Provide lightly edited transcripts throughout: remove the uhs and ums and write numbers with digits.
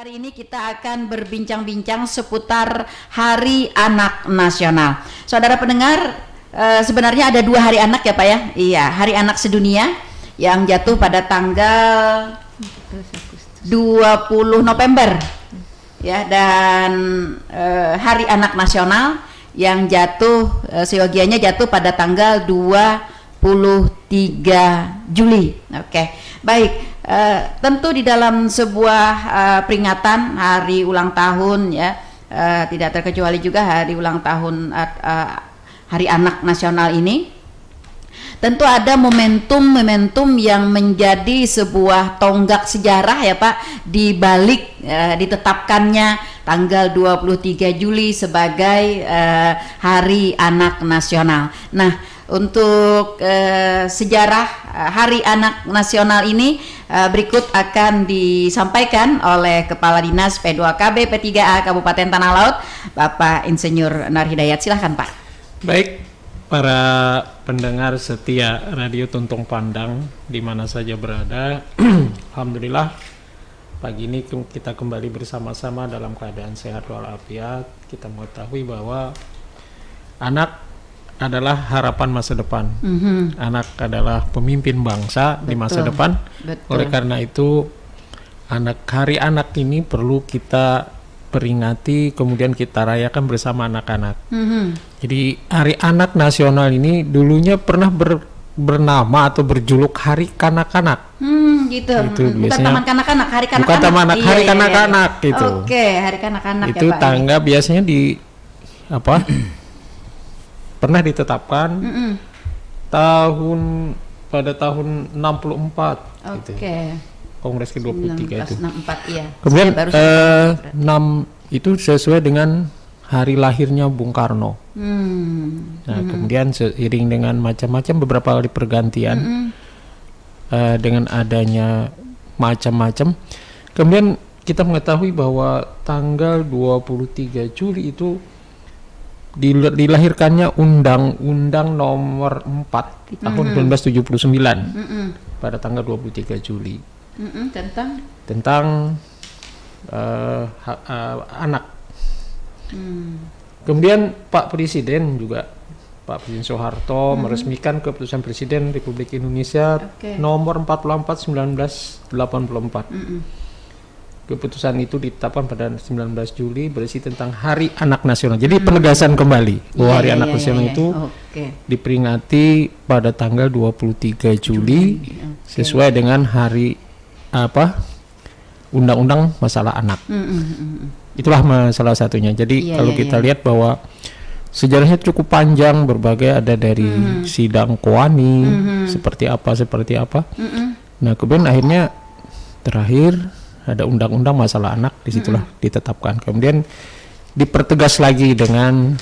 Hari ini kita akan berbincang-bincang seputar Hari Anak Nasional. Saudara pendengar, sebenarnya ada 2 hari anak ya Pak ya? Iya, Hari Anak Sedunia yang jatuh pada tanggal 20 November ya, dan Hari Anak Nasional yang jatuh seyogianya jatuh pada tanggal 23 Juli. Oke, baik. Tentu di dalam sebuah peringatan hari ulang tahun ya, tidak terkecuali juga hari ulang tahun Hari Anak Nasional ini, tentu ada momentum-momentum yang menjadi sebuah tonggak sejarah ya Pak, di balik ditetapkannya tanggal 23 Juli sebagai Hari Anak Nasional. Nah, untuk sejarah Hari Anak Nasional ini berikut akan disampaikan oleh Kepala Dinas P2KB P3A Kabupaten Tanah Laut, Bapak Insinyur Nur Hidayat. Silahkan Pak. Baik, para pendengar setia Radio Tuntung Pandang di mana saja berada, alhamdulillah pagi ini kita kembali bersama-sama dalam keadaan sehat walafiat. Kita mengetahui bahwa anak adalah harapan masa depan. Anak adalah pemimpin bangsa di masa depan. Oleh karena itu, Hari Anak ini perlu kita peringati, kemudian kita rayakan bersama anak-anak. Jadi Hari Anak Nasional ini dulunya pernah bernama atau berjuluk Hari Kanak-Kanak. Gitu. Bukan Taman Kanak-Kanak, Hari Kanak-Kanak. Bukan Taman Hari Kanak-Kanak gitu. Oke, Hari Kanak-Kanak itu ya Pak. tangga biasanya di apa? Pernah ditetapkan pada tahun 64. Oke. Gitu. Kongres ke-23 itu. 1964 iya. Kemudian 6 itu sesuai dengan hari lahirnya Bung Karno. Nah, kemudian seiring dengan macam-macam beberapa kali pergantian, dengan adanya macam-macam, kemudian kita mengetahui bahwa tanggal 23 Juli itu dilahirkannya Undang-Undang Nomor 4 tahun 1979 pada tanggal 23 Juli tentang anak. Kemudian Pak Presiden Soeharto meresmikan keputusan Presiden Republik Indonesia Nomor 44 1984. Keputusan itu ditetapkan pada 19 Juli berisi tentang Hari Anak Nasional. Jadi penegasan kembali bahwa Hari Anak Nasional itu diperingati pada tanggal 23 Juli sesuai dengan hari Undang-Undang Masalah Anak. Itulah salah satunya. Jadi kalau kita lihat bahwa sejarahnya cukup panjang, berbagai ada dari sidang Koani seperti apa. Nah, kemudian akhirnya terakhir ada Undang-Undang Masalah Anak, disitulah ditetapkan. Kemudian dipertegas lagi dengan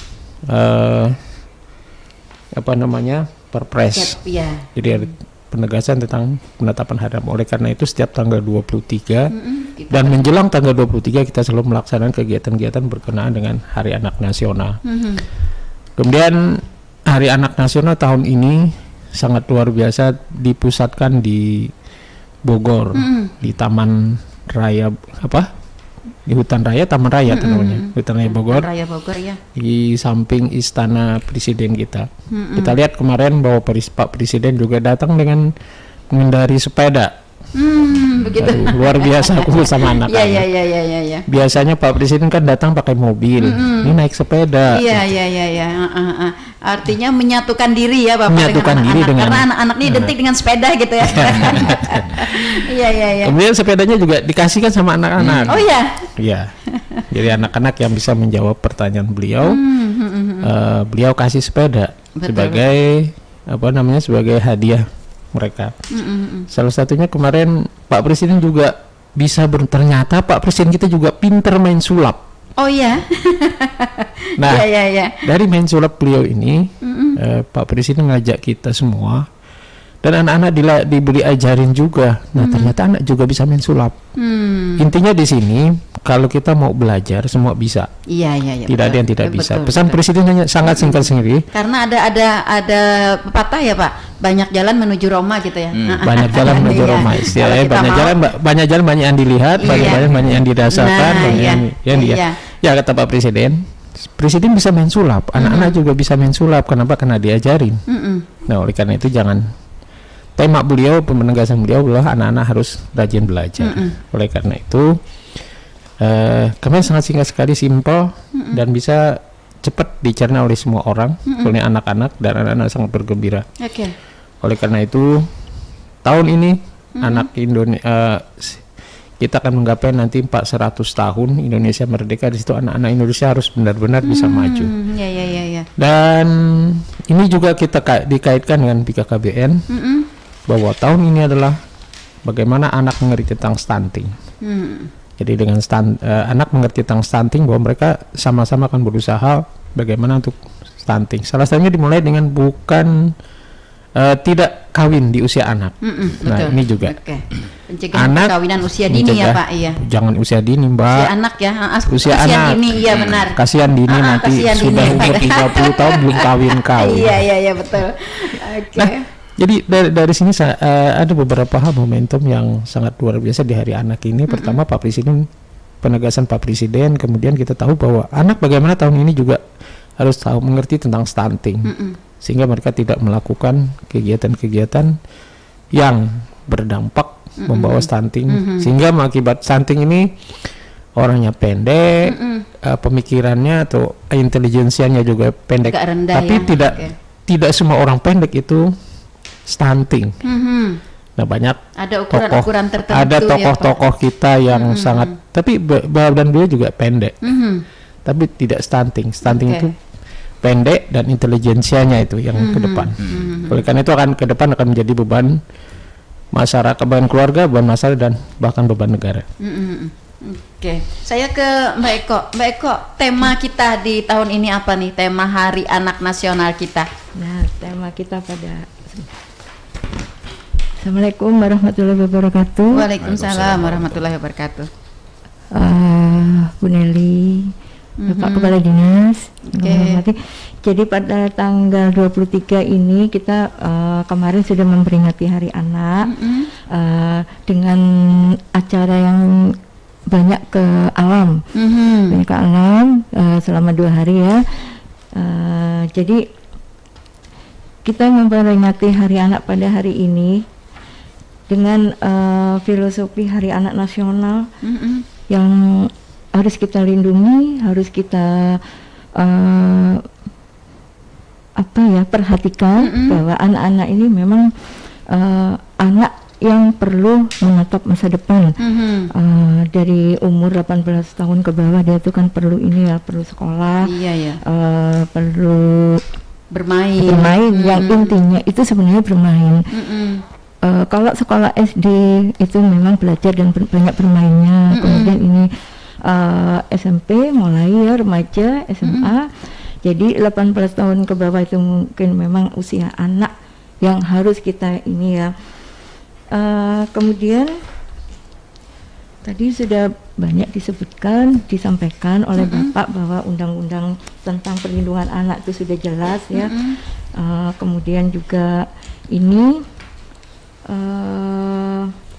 Perpres. Jadi ada penegasan tentang penetapan hari anak. Oleh karena itu setiap tanggal 23 dan menjelang tanggal 23 kita selalu melaksanakan kegiatan-kegiatan berkenaan dengan Hari Anak Nasional. Kemudian Hari Anak Nasional tahun ini sangat luar biasa, dipusatkan di Bogor, di Taman Raya di Hutan Raya, Taman Raya namanya, Hutan Raya Bogor, ya. Di samping Istana Presiden kita. Kita lihat kemarin bahwa Pak Presiden juga datang dengan mengendari sepeda. Begitu. Aduh, luar biasa aku sama anak. Iya. Biasanya Pak Presiden kan datang pakai mobil, ini naik sepeda. Iya. Artinya menyatukan diri ya Bapak, menyatukan diri dengan karena anak-anak ini identik dengan sepeda gitu ya. Iya. Kemudian sepedanya juga dikasihkan sama anak-anak. Oh iya. Iya. Jadi anak-anak yang bisa menjawab pertanyaan beliau, beliau kasih sepeda. Betul. sebagai hadiah mereka. Salah satunya kemarin Pak Presiden juga ternyata Pak Presiden kita juga pinter main sulap. Oh iya. Nah, dari main sulap beliau ini, Pak Presiden ngajak kita semua dan anak-anak diberi ajarin juga. Nah, ternyata anak juga bisa main sulap. Intinya di sini kalau kita mau belajar semua bisa. Iya, iya, iya. Tidak ada yang tidak bisa. Betul, Pesan betul. Presiden hanya sangat singkat sendiri. Karena ada pepatah ya Pak, banyak jalan menuju Roma gitu ya. Banyak jalan menuju Iya. Roma. Kalau Istilahnya kita banyak mau- jalan banyak yang dilihat, banyak Iya. jalan banyak yang dirasakan, Nah, banyak iya. yang dia. Iya. Ya kata Pak Presiden, Presiden bisa main sulap, anak-anak juga bisa main sulap. Kenapa? Karena diajarin. Nah, oleh karena itu tema beliau, penegasan beliau adalah anak-anak harus rajin belajar. Oleh karena itu kami sangat singkat sekali, simpel dan bisa cepat dicerna oleh semua orang, oleh anak-anak, dan anak-anak sangat bergembira. Oke. Oleh karena itu tahun ini anak Indonesia kita akan menggapai nanti 400 tahun Indonesia merdeka. Di situ anak-anak Indonesia harus benar-benar bisa maju. Ya, ya, ya, ya. Dan ini juga kita dikaitkan dengan BKKBN bahwa tahun ini adalah bagaimana anak mengerti tentang stunting. Jadi dengan anak mengerti tentang stunting, bahwa mereka sama-sama akan berusaha bagaimana untuk stunting. Salah satunya dimulai dengan bukan tidak kawin di usia anak. Nah, Betul. ini juga. Oke. Pencegahan perkawinan usia dini ya mencegah- Pak, iya. Jangan usia dini, Mbak. Usia anak ya. Usia anak. dini, iya benar. Kasihan dini nanti kasihan sudah dini. umur 30 tahun belum kawin-kawin. Iya, iya, iya, betul. Oke. Nah, jadi dari sini ada beberapa hal momentum yang sangat luar biasa di Hari Anak ini. Pertama, Pak Presiden, penegasan Pak Presiden, kemudian kita tahu bahwa anak bagaimana tahun ini juga harus tahu mengerti tentang stunting, sehingga mereka tidak melakukan kegiatan-kegiatan yang berdampak membawa stunting, sehingga mengakibat stunting ini orangnya pendek, pemikirannya atau intelijensianya juga pendek. Agak rendah Tapi ya. tidak semua orang pendek itu stunting. Nah, banyak Ada ukuran-ukuran tertentu ada ya, Pak. tokoh-tokoh kita yang sangat, tapi badan beliau juga pendek, tapi tidak stunting. Stunting Oke. itu pendek dan intelijensianya itu yang ke depan. Oleh karena itu akan ke depan akan menjadi beban masyarakat, beban keluarga, beban masyarakat, dan bahkan beban negara. Oke, saya ke Mbak Eko. Mbak Eko, tema kita di tahun ini apa nih? Tema Hari Anak Nasional kita. Nah, tema kita pada Assalamualaikum warahmatullahi wabarakatuh. Waalaikumsalam warahmatullahi wabarakatuh. Bu Nelly, Bapak Kepala Dinas, Oke. yang hormati. Jadi pada tanggal 23 ini kita kemarin sudah memperingati Hari Anak dengan acara yang banyak ke alam, banyak ke alam selama 2 hari ya. Jadi kita memperingati Hari Anak pada hari ini dengan filosofi Hari Anak Nasional yang harus kita lindungi, harus kita perhatikan bahwa anak-anak ini memang anak yang perlu menatap masa depan. Dari umur 18 tahun ke bawah dia itu kan perlu perlu sekolah, Iya ya. perlu Bermain. yang intinya itu sebenarnya bermain. Kalau sekolah SD itu memang belajar dan banyak bermainnya. Kemudian ini SMP mulai ya, remaja, SMA. Jadi 18 tahun ke bawah itu mungkin memang usia anak yang harus kita ini ya. Kemudian tadi sudah banyak disampaikan oleh Bapak bahwa undang-undang tentang perlindungan anak itu sudah jelas ya. Kemudian juga ini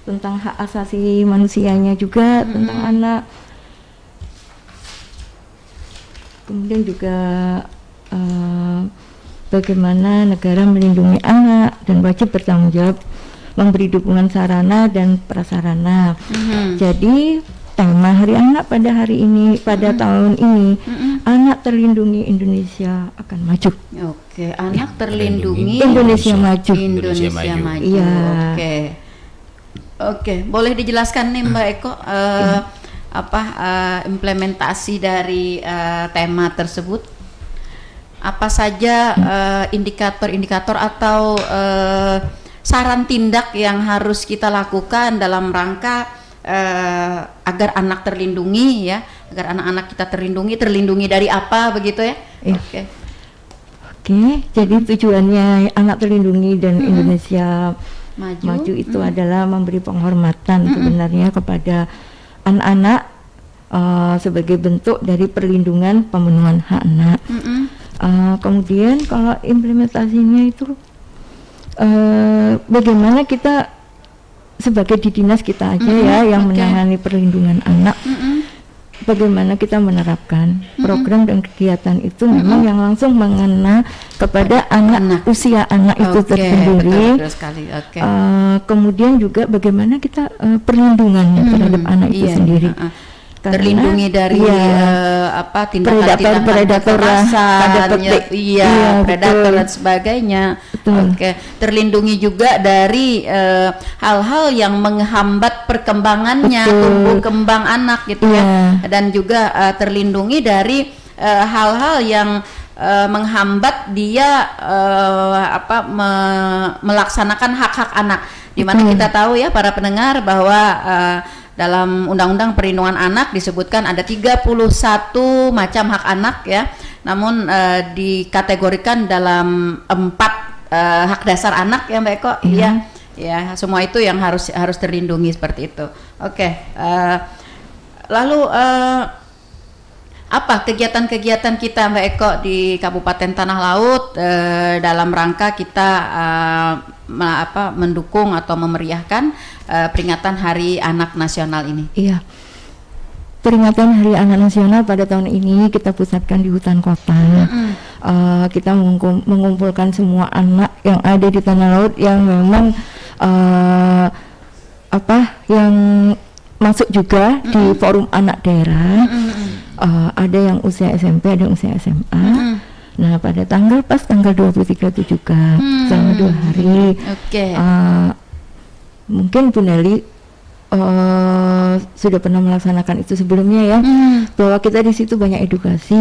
tentang hak asasi manusianya juga tentang anak. Kemudian juga bagaimana negara melindungi anak dan wajib bertanggung jawab memberi dukungan sarana dan prasarana. Jadi tema Hari Anak pada hari ini, pada tahun ini, anak terlindungi, Indonesia akan maju. Oke, anak terlindungi, Indonesia maju. Indonesia maju. Iya. Oke. Oke, boleh dijelaskan nih Mbak Eko implementasi dari tema tersebut? Apa saja indikator-indikator atau saran tindak yang harus kita lakukan dalam rangka agar anak terlindungi ya, agar anak-anak kita terlindungi dari apa begitu ya? Iya. Oke. Jadi tujuannya anak terlindungi dan Indonesia Maju. itu adalah memberi penghormatan sebenarnya kepada anak-anak sebagai bentuk dari perlindungan pemenuhan hak anak. Kemudian kalau implementasinya itu bagaimana kita sebagai di dinas kita aja ya yang menangani perlindungan anak, bagaimana kita menerapkan program dan kegiatan itu memang yang langsung mengena kepada anak, usia anak itu tersendiri. Betul sekali. Kemudian juga bagaimana kita perlindungannya terhadap anak itu sendiri. Terlindungi dari tindakan predator predator dan sebagainya. Terlindungi juga dari hal-hal yang menghambat perkembangannya, tumbuh kembang anak gitu ya, dan juga terlindungi dari hal-hal yang menghambat dia melaksanakan hak-hak anak, di mana kita tahu ya para pendengar bahwa dalam Undang-Undang Perlindungan Anak disebutkan ada 31 macam hak anak ya, namun dikategorikan dalam 4 hak dasar anak ya Mbak Eko. Ya semua itu yang harus terlindungi seperti itu. Lalu apa kegiatan-kegiatan kita Mbak Eko di Kabupaten Tanah Laut dalam rangka kita mendukung atau memeriahkan peringatan Hari Anak Nasional ini? Iya, peringatan Hari Anak Nasional pada tahun ini kita pusatkan di hutan kota. Kita mengumpulkan semua anak yang ada di Tanah Laut yang memang yang masuk juga di forum anak daerah. Ada yang usia SMP, ada yang usia SMA. Nah pada tanggal 23 itu juga selama 2 hari. Mungkin Bu Nelly sudah pernah melaksanakan itu sebelumnya ya, bahwa kita di situ banyak edukasi,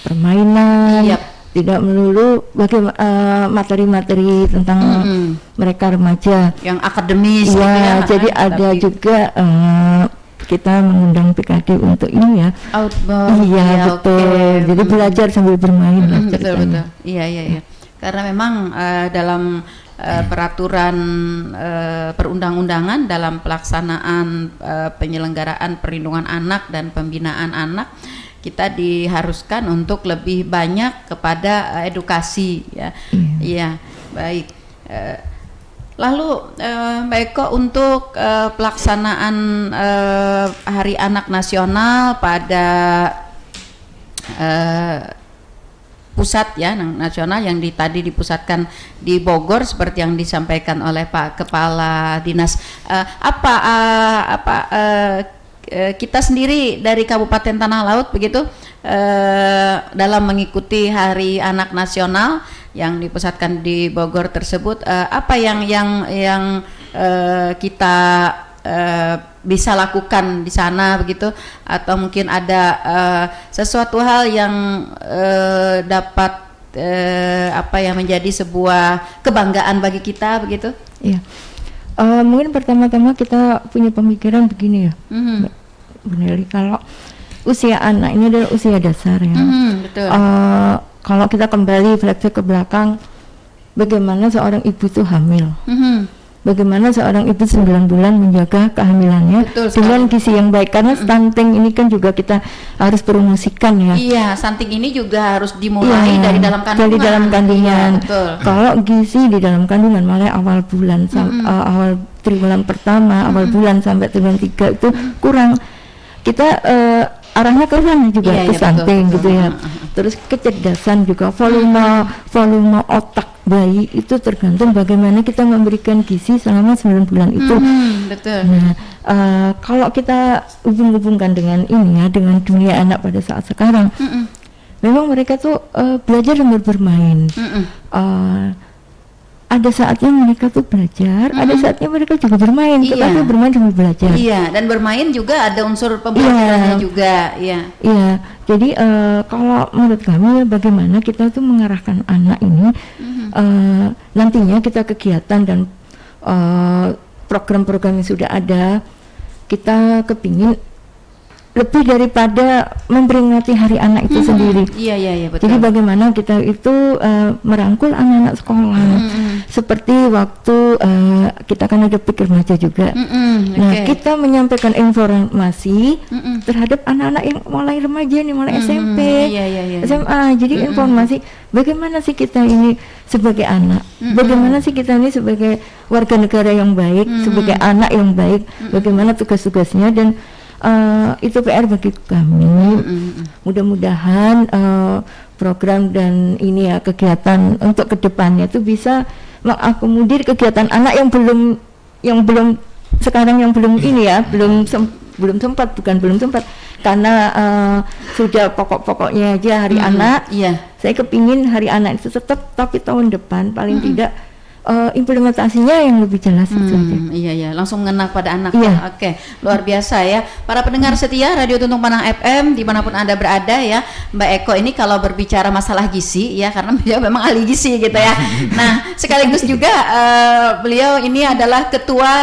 permainan, tidak melulu materi-materi tentang mereka remaja yang akademis. Jadi ada juga kita mengundang PKD untuk ini ya. Betul. Jadi belajar sambil bermain lah ceritanya. Betul. Iya. Karena memang dalam peraturan perundang-undangan dalam pelaksanaan penyelenggaraan perlindungan anak dan pembinaan anak, kita diharuskan untuk lebih banyak kepada edukasi ya. Iya, baik. Lalu Mbak Eko, untuk pelaksanaan Hari Anak Nasional pada pusat ya, nasional yang tadi dipusatkan di Bogor seperti yang disampaikan oleh Pak Kepala Dinas, kita sendiri dari Kabupaten Tanah Laut begitu dalam mengikuti Hari Anak Nasional yang dipusatkan di Bogor tersebut, apa yang kita bisa lakukan di sana begitu, atau mungkin ada sesuatu hal yang dapat menjadi sebuah kebanggaan bagi kita begitu? Iya. Mungkin pertama-tama kita punya pemikiran begini ya, Bu Nelly, kalau usia anak ini adalah usia dasar ya. Betul. Kalau kita kembali flashback ke belakang, bagaimana seorang ibu itu hamil, bagaimana seorang ibu 9 bulan menjaga kehamilannya dengan gizi yang baik, karena stunting ini kan juga kita harus promosikan ya. Iya, stunting ini juga harus dimulai dari dalam kandungan. Dari dalam kandungan. Kalau gizi di dalam kandungan mulai awal bulan, awal triwulan pertama, awal bulan sampai triwulan 3 itu kurang, kita arahnya ke sana juga, ke stunting gitu ya. Terus kecerdasan juga, volume otak bayi itu tergantung bagaimana kita memberikan gizi selama 9 bulan itu. Nah, kalau kita hubung-hubungkan dengan ini ya, dengan dunia anak pada saat sekarang, memang mereka tuh belajar sambil bermain. Ada saatnya mereka tuh belajar, ada saatnya mereka juga bermain, tetapi bermain sambil belajar. Iya, dan bermain juga ada unsur pembelajarannya juga. Iya, jadi kalau menurut kami ya, bagaimana kita tuh mengarahkan anak ini, nantinya kita kegiatan dan program-program yang sudah ada, kita kepingin lebih daripada memperingati Hari Anak itu sendiri. Iya betul. Jadi bagaimana kita itu merangkul anak-anak sekolah, seperti waktu kita kan ada pikir remaja juga. Nah, kita menyampaikan informasi terhadap anak-anak yang mulai remaja nih, mulai SMP, SMA. Jadi informasi bagaimana sih kita ini sebagai anak, bagaimana sih kita ini sebagai warga negara yang baik, sebagai anak yang baik, bagaimana tugas-tugasnya, dan itu PR bagi kami. Mudah-mudahan program dan ini ya kegiatan untuk kedepannya itu bisa mengakomodir kegiatan anak yang belum sekarang yang belum ini ya belum sempat karena sudah pokoknya aja Hari Anak. Saya kepingin Hari Anak itu tetap, tapi tahun depan paling tidak implementasinya yang lebih jelas itu aja. Iya, langsung ngena pada anak. Oke, luar biasa ya. Para pendengar setia Radio Tuntung Pandang FM dimanapun Anda berada ya, Mbak Eko ini kalau berbicara masalah gizi ya, karena beliau memang ahli gizi gitu ya. Nah, sekaligus juga beliau ini adalah Ketua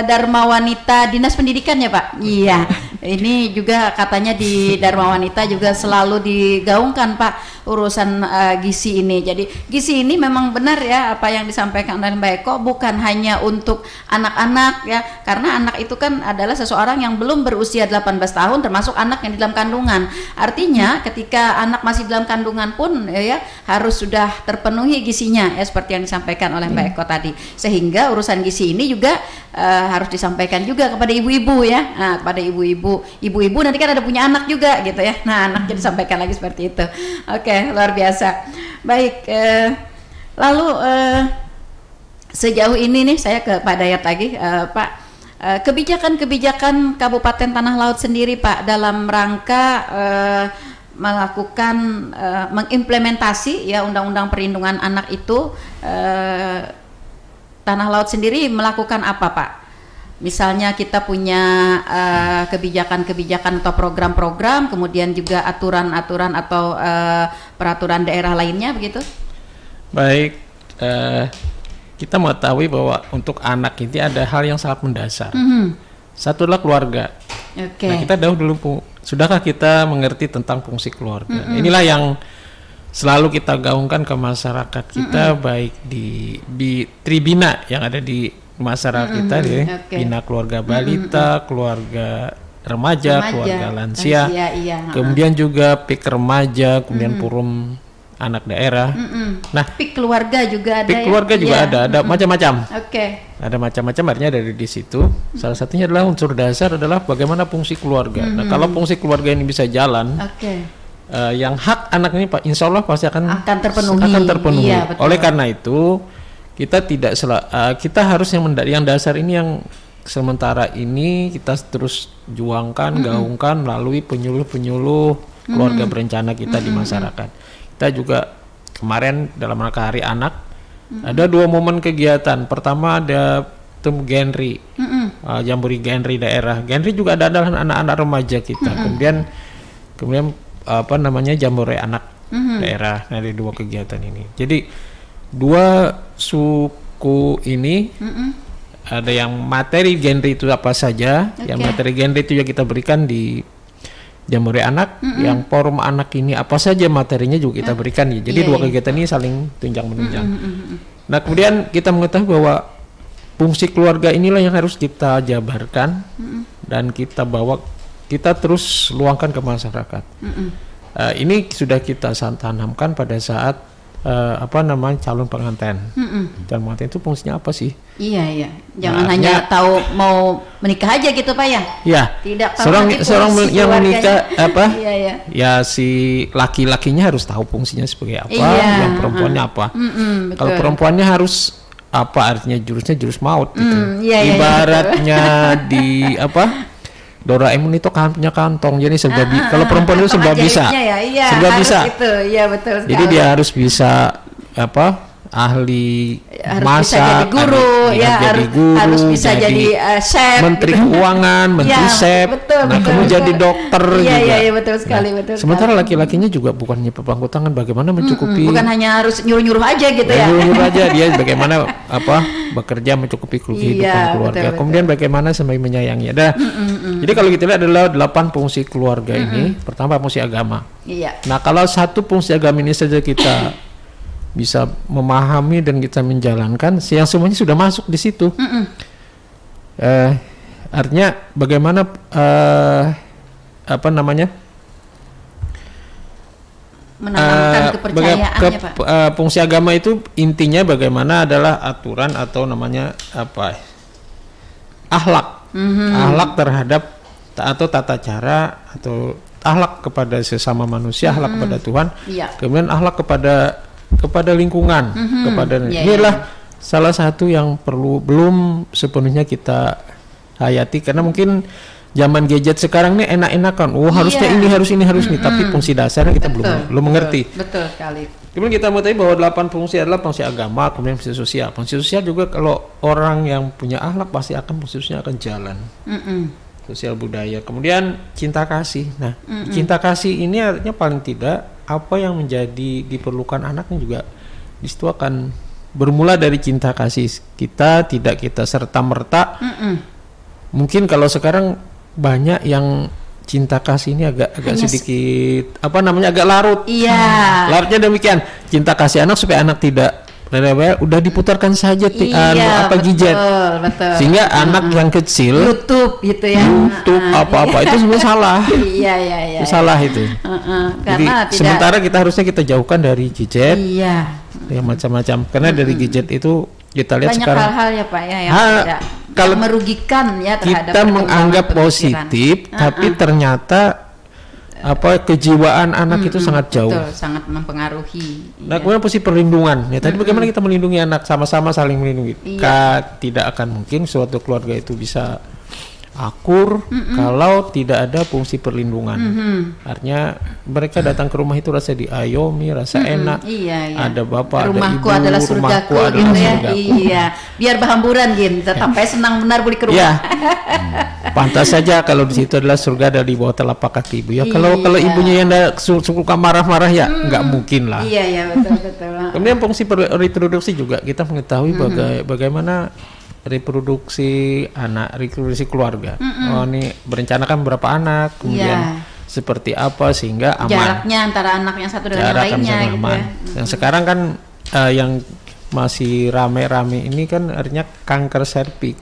Dharma Wanita Dinas Pendidikan ya Pak. Iya, ini juga katanya di Dharma Wanita juga selalu digaungkan Pak urusan gizi ini. Jadi gizi ini memang benar ya apa yang disampaikan oleh Mbak Eko, bukan hanya untuk anak-anak ya, karena anak itu kan adalah seseorang yang belum berusia 18 tahun, termasuk anak yang di dalam kandungan. Artinya ketika anak masih dalam kandungan pun ya harus sudah terpenuhi gizinya ya, seperti yang disampaikan oleh Mbak Eko tadi. Sehingga urusan gizi ini juga harus disampaikan juga kepada ibu-ibu ya. Nah, kepada ibu-ibu nanti kan ada punya anak juga gitu ya. Nah, anaknya disampaikan lagi seperti itu. Oke, luar biasa. Baik, lalu sejauh ini nih saya ke Pak Dayat lagi, Pak, kebijakan-kebijakan Kabupaten Tanah Laut sendiri Pak dalam rangka melakukan mengimplementasi ya Undang-Undang Perlindungan Anak itu, Tanah Laut sendiri melakukan apa Pak? Misalnya kita punya kebijakan-kebijakan atau program-program, kemudian juga aturan-aturan atau peraturan daerah lainnya begitu? Baik, kita mengetahui bahwa untuk anak ini ada hal yang sangat mendasar. Satu adalah keluarga. Nah, kita dulu sudahkah kita mengerti tentang fungsi keluarga? Inilah yang selalu kita gaungkan ke masyarakat kita, baik di Tribina yang ada di masyarakat kita, Bina Keluarga Balita, keluarga remaja, keluarga lansia, kemudian juga PIK remaja, kemudian Forum Anak Daerah. Nah, PIK keluarga juga ada. PIK keluarga juga ada macam-macam. Ada macam-macam, artinya dari di situ. Salah satunya adalah unsur dasar adalah bagaimana fungsi keluarga. Nah, kalau fungsi keluarga ini bisa jalan, yang hak anak ini Pak, insya Allah pasti akan terpenuhi. Iya, oleh karena itu kita harus yang dasar ini yang sementara ini kita terus juangkan, gaungkan melalui penyuluh-penyuluh keluarga berencana kita di masyarakat. Kita juga kemarin dalam rangka Hari Anak ada 2 momen kegiatan. Pertama ada Genri, Jambore Genri daerah. Genri juga adalah anak-anak remaja kita. Kemudian apa namanya Jambore Anak daerah. Nah, ada 2 kegiatan ini. Jadi 2 suku ini ada yang materi Genri itu apa saja. Yang materi Genri itu juga kita berikan di Jambore Anak, yang Forum Anak ini apa saja materinya juga kita berikan ya. Jadi 2 kegiatan ini saling tunjang menunjang. Nah, kemudian kita mengetahui bahwa fungsi keluarga inilah yang harus kita jabarkan dan kita terus luangkan ke masyarakat. Ini sudah kita tanamkan pada saat calon pengantin. Calon pengantin itu fungsinya apa sih? Iya. Jangan hanya tahu mau menikah aja gitu Pak ya? Iya. Tidak tahu seorang yang menikah apa? Ya si laki-lakinya harus tahu fungsinya sebagai apa, yang perempuannya apa. Kalau perempuannya harus apa, artinya jurusnya jurus maut gitu. Ibaratnya di apa? Doraemon itu kan punya kantong, jadi kalau perempuan itu serba bisa, serba bisa. Itu, betul sekali. Jadi dia harus bisa ahli harus masak, bisa jadi guru, harus bisa jadi chef, menteri gitu. keuangan, menteri chef, kemudian jadi dokter juga. Iya, betul sekali, betul. Sementara laki-lakinya juga bukannya pemangku tangan, bagaimana mencukupi. Bukan hanya harus nyuruh-nyuruh aja gitu ya. Nyuruh aja, dia bagaimana bekerja mencukupi kehidupan keluarga. Betul. Kemudian bagaimana sampai menyayangi. Jadi kalau kita lihat adalah 8 fungsi keluarga ini. Pertama fungsi agama. Iya. Nah, kalau satu fungsi agama ini saja kita bisa memahami dan kita menjalankan, yang semuanya sudah masuk di situ. Artinya bagaimana menanamkan kepercayaannya, Pak. Fungsi agama itu intinya bagaimana adalah aturan atau namanya akhlak, akhlak terhadap atau tata cara atau akhlak kepada sesama manusia, akhlak kepada Tuhan, kemudian akhlak kepada lingkungan, inilah salah satu yang belum sepenuhnya kita hayati, karena mungkin zaman gadget sekarang nih enak-enakan, harusnya ini harus ini, tapi fungsi dasarnya kita belum mengerti. Betul sekali. Kemudian kita mengetahui bahwa 8 fungsi adalah fungsi agama, kemudian fungsi sosial. Fungsi sosial juga kalau orang yang punya akhlak pasti fungsinya akan jalan. Sosial budaya, kemudian cinta kasih. Nah, cinta kasih ini artinya paling tidak apa yang menjadi diperlukan anaknya juga disitu akan bermula dari cinta kasih kita, tidak kita serta-merta. Mungkin kalau sekarang banyak yang cinta kasih ini agak sedikit agak larut. Iya. Larutnya demikian, cinta kasih anak supaya anak tidak udah diputarkan saja gadget, sehingga anak yang kecil YouTube gitu ya, apa itu semua salah. Itu salah itu. Karena jadi sementara kita jauhkan dari gadget, yang macam-macam, karena dari gadget itu kita lihat banyak sekarang hal-hal ya Pak ya yang kalau merugikan ya terhadap kita menganggap positif, tapi ternyata kejiwaan anak itu sangat jauh. Betul, sangat mempengaruhi. Nah, kemudian fungsi perlindungan. Ya, tadi bagaimana kita melindungi anak, sama-sama saling melindungi. Tidak akan mungkin suatu keluarga itu bisa akur kalau tidak ada fungsi perlindungan. Artinya mereka datang ke rumah itu rasa diayomi, rasa enak. Ada bapak, rumahku ada ibu, adalah surgaku, gitu ya. Iya. Biar berhamburan sampai senang benar balik ke rumah. Pantas saja kalau di situ adalah surga ada di bawah telapak kaki ibu ya. Kalau ibunya yang suka marah-marah ya nggak mungkin lah. Iya betul. Kemudian fungsi reproduksi juga kita mengetahui bagaimana reproduksi anak, reproduksi keluarga. Ini berencanakan berapa anak, kemudian seperti apa sehingga aman. Jaraknya antara anak yang satu dengan yang lainnya gitu ya. Yang sekarang kan yang masih rame-rame ini kan artinya kanker serviks.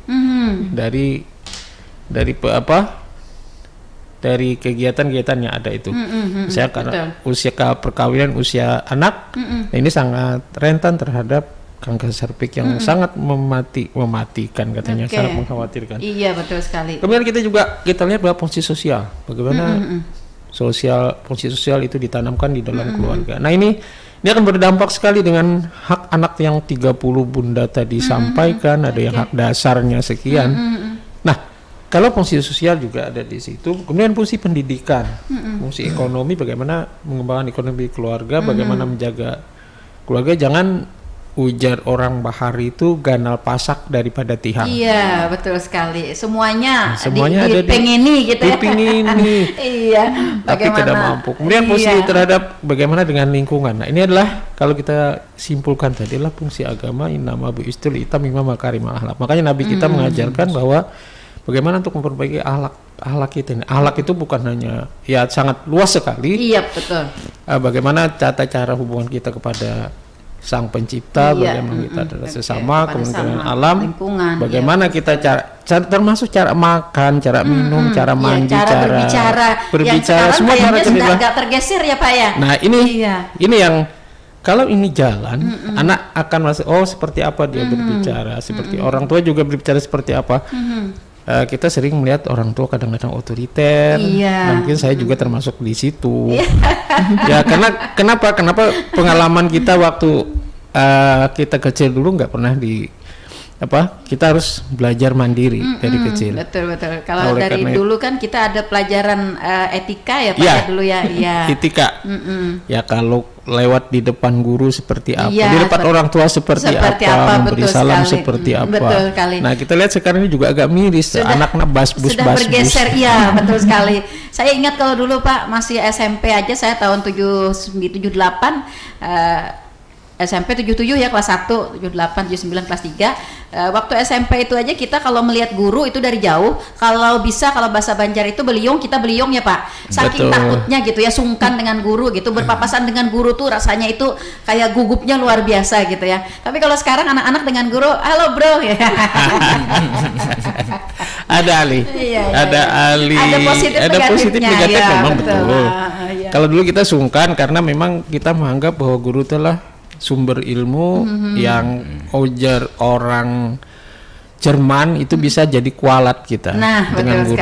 Dari kegiatan-kegiatan yang ada itu. Saya karena usia perkawinan, usia anak, ini sangat rentan terhadap kanker serviks yang sangat mematikan katanya, sangat mengkhawatirkan. Iya, betul sekali. Kemudian kita lihat bahwa fungsi sosial, bagaimana fungsi sosial itu ditanamkan di dalam keluarga. Nah, ini akan berdampak sekali dengan hak anak yang 30 Bunda tadi sampaikan, ada yang hak dasarnya sekian. Nah, kalau fungsi sosial juga ada di situ, kemudian fungsi pendidikan, fungsi ekonomi, bagaimana mengembangkan ekonomi keluarga, bagaimana menjaga keluarga, jangan ujar orang bahari itu ganal pasak daripada tihang. Iya, betul sekali. Semuanya ada dipengini gitu ya. Dipengini. Iya. Tapi tidak mampu. Kemudian fungsi terhadap bagaimana dengan lingkungan. Nah, ini adalah kalau kita simpulkan tadi adalah fungsi agama, innama bu'istul mimma makarimul akhlak. Makanya Nabi kita mengajarkan bahwa bagaimana untuk memperbaiki akhlak kita ini. Akhlak itu bukan hanya sangat luas sekali. Iya, betul. Bagaimana tata cara hubungan kita kepada Sang Pencipta, bagaimana kita adalah sesama, kemudian dengan alam, lingkungan, bagaimana kita termasuk cara makan, cara minum, cara mandi, cara berbicara, semua cara nggak tergeser ya Pak ya. Nah, ini yang kalau ini jalan, anak akan merasa seperti apa dia berbicara, seperti orang tua juga berbicara seperti apa. Kita sering melihat orang tua kadang-kadang otoriter, mungkin saya juga termasuk di situ. Ya, karena kenapa pengalaman kita waktu kita kecil dulu nggak pernah kita harus belajar mandiri dari kecil. Betul. Kalau dari dulu kan kita ada pelajaran etika ya Pak ya dulu ya. Iya. Etika. Ya kalau lewat di depan guru seperti apa, di depan orang tua seperti apa, memberi salam seperti apa. Betul sekali. Nah kita lihat sekarang ini juga agak miris, anak-anak basbus. Sudah bergeser, iya betul sekali. Saya ingat kalau dulu Pak masih SMP aja, saya tahun 78. SMP 77 ya, kelas 1, 78, 79, kelas 3. Waktu SMP itu aja kita kalau melihat guru itu dari jauh, kalau bahasa Banjar itu beliung, kita beliung ya Pak. Saking takutnya gitu ya, sungkan dengan guru gitu, berpapasan dengan guru tuh rasanya itu kayak gugupnya luar biasa gitu ya. Tapi kalau sekarang anak-anak dengan guru, halo bro ya. Ada Ali, ada positif negatif memang betul. Kalau dulu kita sungkan karena memang kita menganggap bahwa guru telah sumber ilmu yang ujar orang Jerman itu bisa jadi kualat kita dengan guru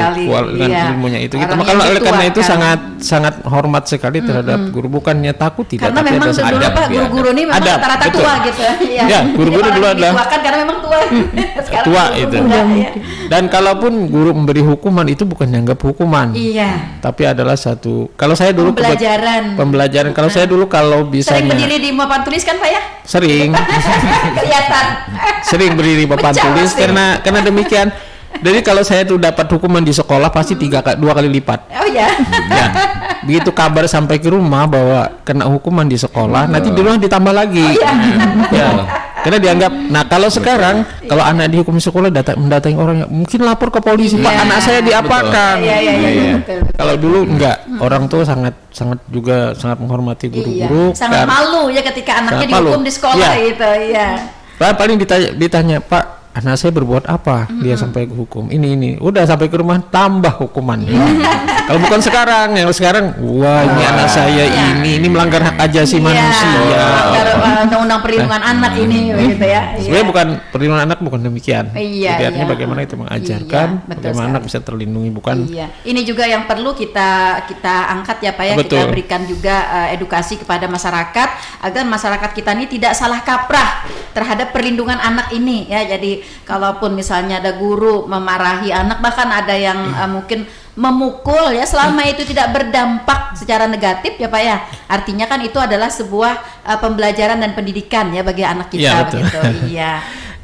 dengan ilmunya itu kita oleh karena itu sangat hormat sekali terhadap guru, bukannya takut tidak, karena tapi memang dulu Pak guru-guru ini memang rata-rata tua gitu ya guru-guru dulu adalah karena memang tua tua itu dan kalaupun guru memberi hukuman itu bukan dianggap hukuman tapi adalah satu, kalau saya dulu pembelajaran kalau saya dulu kalau bisanya sering berdiri di papan tulis kan Pak ya, sering kelihatan sering berdiri di papan tulis karena demikian. Jadi kalau saya tuh dapat hukuman di sekolah pasti 2 kali lipat. Oh ya. Begitu kabar sampai ke rumah bahwa kena hukuman di sekolah, nanti di rumah ditambah lagi. Karena dianggap. Nah kalau sekarang kalau anak dihukum di sekolah mendatangi orang, mungkin lapor ke polisi, Pak anak saya diapakan. Kalau dulu enggak, orang tua sangat menghormati guru-guru. Sangat malu ya ketika anaknya dihukum di sekolah gitu. Paling ditanya Pak, anak saya berbuat apa? Dia sampai ke hukum ini udah sampai ke rumah tambah hukumannya. Kalau bukan sekarang, yang sekarang wah ini anak saya ini melanggar hak asasi manusia. Undang-undang perlindungan anak ini gitu ya. Sebenarnya bukan perlindungan anak, bukan demikian. Jadi artinya bagaimana itu mengajarkan bagaimana anak bisa terlindungi, bukan. Ini juga yang perlu kita angkat ya Pak ya. Kita berikan juga edukasi kepada masyarakat agar masyarakat kita ini tidak salah kaprah terhadap perlindungan anak ini ya. Jadi kalaupun misalnya ada guru memarahi anak, bahkan ada yang mungkin memukul ya, selama itu tidak berdampak secara negatif ya Pak ya, artinya kan itu adalah sebuah pembelajaran dan pendidikan ya bagi anak kita gitu.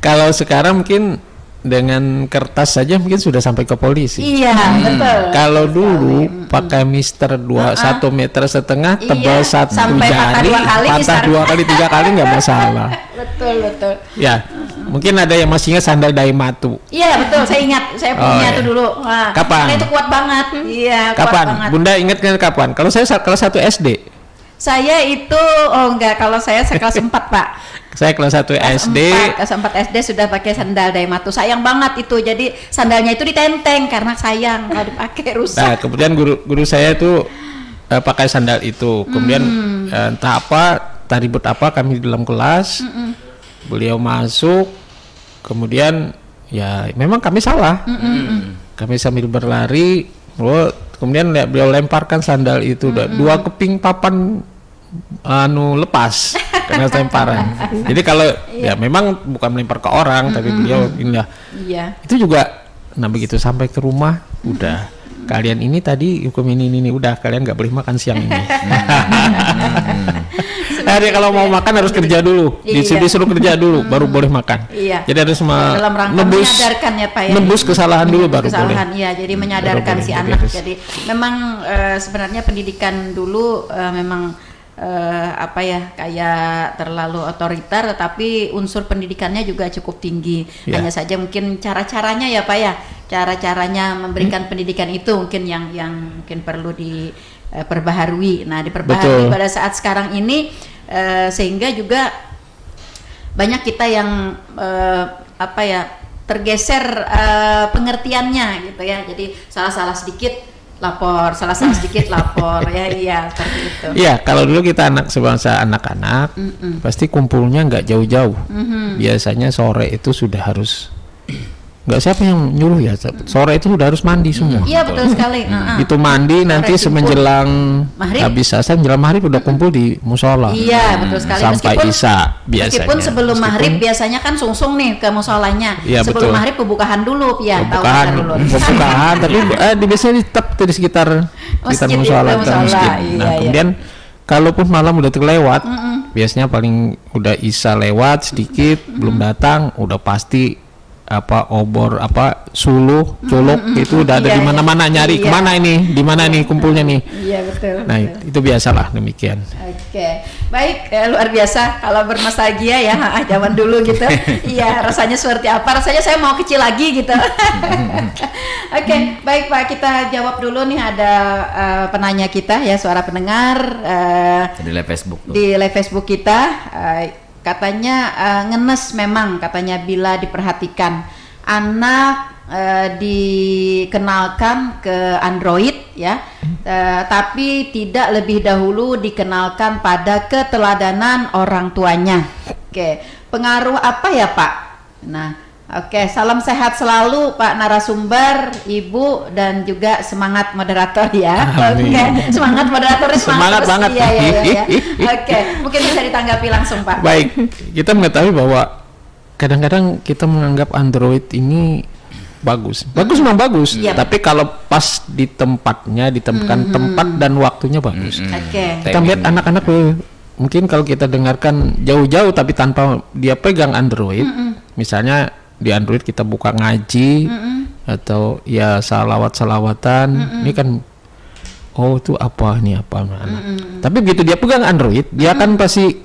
Kalau sekarang mungkin dengan kertas saja mungkin sudah sampai ke polisi. Betul. Kalau dulu pakai mister 1,5 meter tebal 1 jari, patah 2 kali 3 kali nggak masalah. Betul. Ya, mungkin ada yang masih ingat sandal Daimatu. Iya betul, saya ingat, saya punya itu dulu. Kapan? Karena itu kuat banget. Kapan? Kuat banget. Bunda ingat kan kapan? Kalau saya kelas 1 SD. Saya itu kalau saya kelas 4 Pak. Saya kelas 1 SD. Kelas 4 SD sudah pakai sandal Daimatu. Sayang banget itu. Jadi sandalnya itu ditenteng karena sayang kalau dipakai rusak. Nah, kemudian guru saya itu pakai sandal itu. Kemudian entah ribut apa kami di dalam kelas. Beliau masuk. Kemudian ya memang kami salah. Kami sambil berlari, kemudian beliau lemparkan sandal itu. 2 keping papan lepas karena lemparan. Jadi kalau ya memang bukan melempar ke orang, tapi beliau itu juga. Nah begitu sampai ke rumah udah kalian ini tadi hukum ini udah kalian nggak boleh makan siang ini. Hari kalau mau makan harus kerja dulu, disuruh kerja dulu baru boleh makan. Jadi harus nembus kesalahan dulu baru boleh. Jadi menyadarkan si anak. Jadi memang sebenarnya pendidikan dulu memang kayak terlalu otoriter, tetapi unsur pendidikannya juga cukup tinggi. Hanya saja mungkin cara-caranya ya Pak ya, cara-caranya memberikan pendidikan itu mungkin yang mungkin perlu diperbaharui. Nah diperbaharui pada saat sekarang ini sehingga juga banyak kita yang tergeser pengertiannya gitu ya. Jadi salah sedikit lapor, salah sedikit lapor ya seperti itu. Iya, kalau dulu kita sebangsa anak-anak pasti kumpulnya nggak jauh-jauh. Biasanya sore itu sudah harus nggak siapa yang nyuruh ya, sore itu udah harus mandi semua. Iya betul sekali. Itu mandi nanti semenjelang maghrib. habis asar menjelang maghrib udah kumpul di musola. Iya betul sekali. Sampai isya biasanya. Meskipun sebelum maghrib biasanya kan sungsung nih ke musolanya. Iya, sebelum betul. maghrib pembukaan dulu ya. Pembukaan tapi biasanya tetap di sekitar musola. Nah kemudian kalaupun malam udah terlewat, biasanya paling udah isya lewat sedikit belum datang, udah pasti obor suluh culuk itu udah ada di mana-mana, nyari kemana ini, di mana nih kumpulnya nih. Iya betul. Nah itu biasalah demikian. Oke, baik, luar biasa kalau bernostalgia ya zaman dulu gitu. Iya, rasanya seperti apa? Rasanya saya mau kecil lagi gitu. Oke, baik Pak, kita jawab dulu nih, ada penanya kita ya, suara pendengar di live Facebook tuh. Di live Facebook kita. Katanya ngenes memang katanya bila diperhatikan anak dikenalkan ke Android ya, tapi tidak lebih dahulu dikenalkan pada keteladanan orang tuanya. Oke, pengaruh apa ya Pak? Nah, oke, salam sehat selalu Pak narasumber, Ibu, dan juga semangat moderator ya. Oke, semangat moderatornya semangat banget. Iya. Oke, mungkin bisa ditanggapi langsung Pak. Baik, kita mengetahui bahwa kadang-kadang kita menganggap Android ini bagus memang bagus, tapi kalau pas di tempatnya, ditempatkan tempat dan waktunya bagus. Kita lihat anak-anak mungkin kalau kita dengarkan jauh-jauh tapi tanpa dia pegang Android, misalnya di Android kita buka ngaji atau ya salawatan, ini kan itu apa anak. Tapi begitu dia pegang Android, dia kan pasti,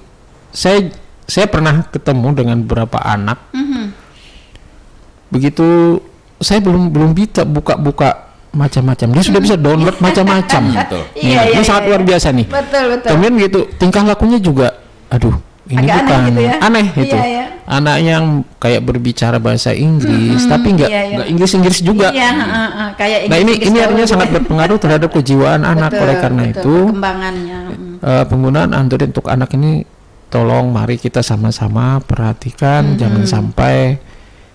saya pernah ketemu dengan beberapa anak, begitu saya belum bisa buka macam-macam, dia sudah bisa download macam-macam. Ini sangat luar biasa nih. Betul. Kemudian gitu tingkah lakunya juga, aduh ini agak bukan aneh, gitu ya? Aneh itu. Anak yang kayak berbicara bahasa Inggris, tapi nggak Inggris juga. Kayak nah ini artinya sangat berpengaruh terhadap kejiwaan anak. Oleh karena itu perkembangannya. Penggunaan Android untuk anak ini, tolong mari kita sama-sama perhatikan, jangan sampai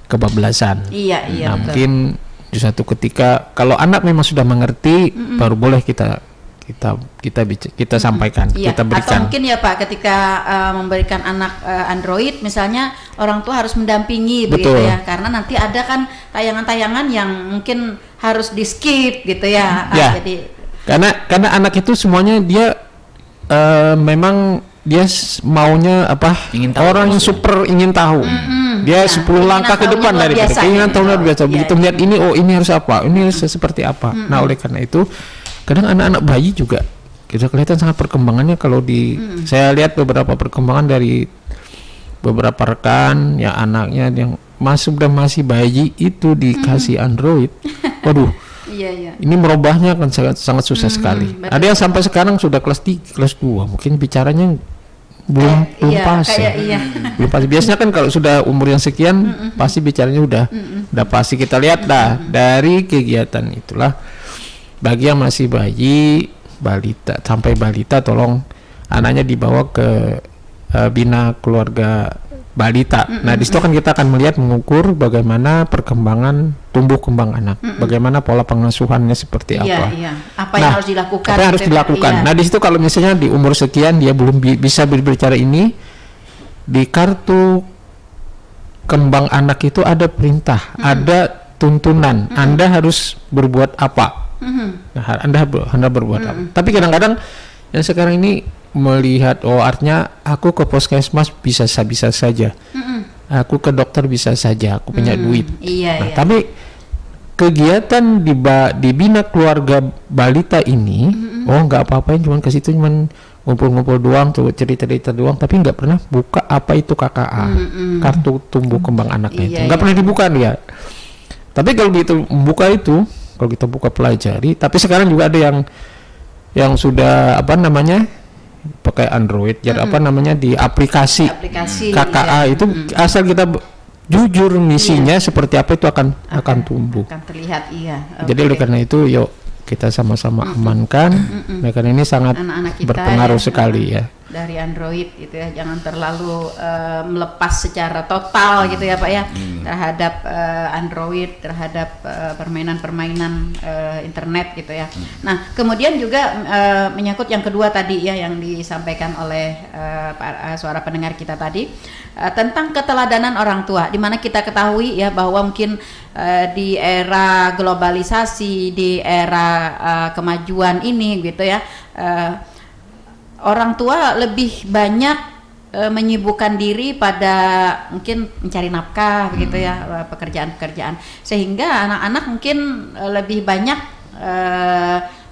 kebablasan. Nah, mungkin di suatu ketika kalau anak memang sudah mengerti, baru boleh kita sampaikan, kita berikan. Atau mungkin ya Pak, ketika memberikan anak Android misalnya, orang tua harus mendampingi. Betul. Begitu ya, karena nanti ada kan tayangan-tayangan yang mungkin harus di skip gitu ya. Jadi karena anak itu semuanya dia memang dia maunya orang yang super ingin tahu. Dia 10 langkah ke depan dari keinginan tahu luar biasa. Begitu melihat ini, ini harus apa, ini harus seperti apa. Nah oleh karena itu kadang anak-anak bayi juga kita kelihatan sangat perkembangannya. Kalau saya lihat beberapa perkembangan dari beberapa rekan ya, anaknya yang masih bayi itu dikasih Android, waduh, ini merubahnya kan sangat susah sekali. Ada yang sampai sekarang sudah kelas 3, kelas 2, mungkin bicaranya belum pas. Belum pas. Biasanya kan kalau sudah umur yang sekian pasti bicaranya udah pasti. Kita lihat dari kegiatan itulah. Bagi yang masih bayi, balita sampai balita, tolong anaknya dibawa ke bina keluarga balita. Nah di situ kan kita akan mengukur bagaimana perkembangan tumbuh kembang anak, bagaimana pola pengasuhannya seperti apa. Apa yang harus dilakukan? Apa yang harus dilakukan? Nah di situ kalau misalnya di umur sekian dia belum bisa berbicara ini, di kartu kembang anak itu ada perintah, ada tuntunan, Anda harus berbuat apa. Nah, Anda berbuat apa. Tapi kadang-kadang yang sekarang ini melihat, artinya aku ke puskesmas bisa saja, aku ke dokter bisa saja, aku punya duit. Tapi kegiatan di bina keluarga balita ini, nggak apa-apain, cuman ke situ cuman ngumpul-ngumpul doang, tuh cerita-cerita doang, tapi nggak pernah buka apa itu KKA, kartu tumbuh kembang anaknya itu nggak pernah dibuka dia. Tapi kalau gitu buka itu, kalau kita buka pelajari, tapi sekarang juga ada yang sudah pakai Android, jadi di aplikasi KKA itu, asal kita jujur misinya seperti apa, itu akan tumbuh, akan terlihat. Jadi oleh karena itu yuk kita sama-sama amankan, karena ini sangat berpengaruh sekali ya. dari Android gitu ya, jangan terlalu melepas secara total gitu ya Pak ya terhadap Android, terhadap permainan-permainan internet gitu ya. Nah kemudian juga menyangkut yang kedua tadi ya yang disampaikan oleh suara pendengar kita tadi tentang keteladanan orang tua, di mana kita ketahui ya bahwa mungkin di era globalisasi, di era kemajuan ini gitu ya, orang tua lebih banyak menyibukkan diri pada mungkin mencari nafkah begitu ya, pekerjaan-pekerjaan, sehingga anak-anak mungkin lebih banyak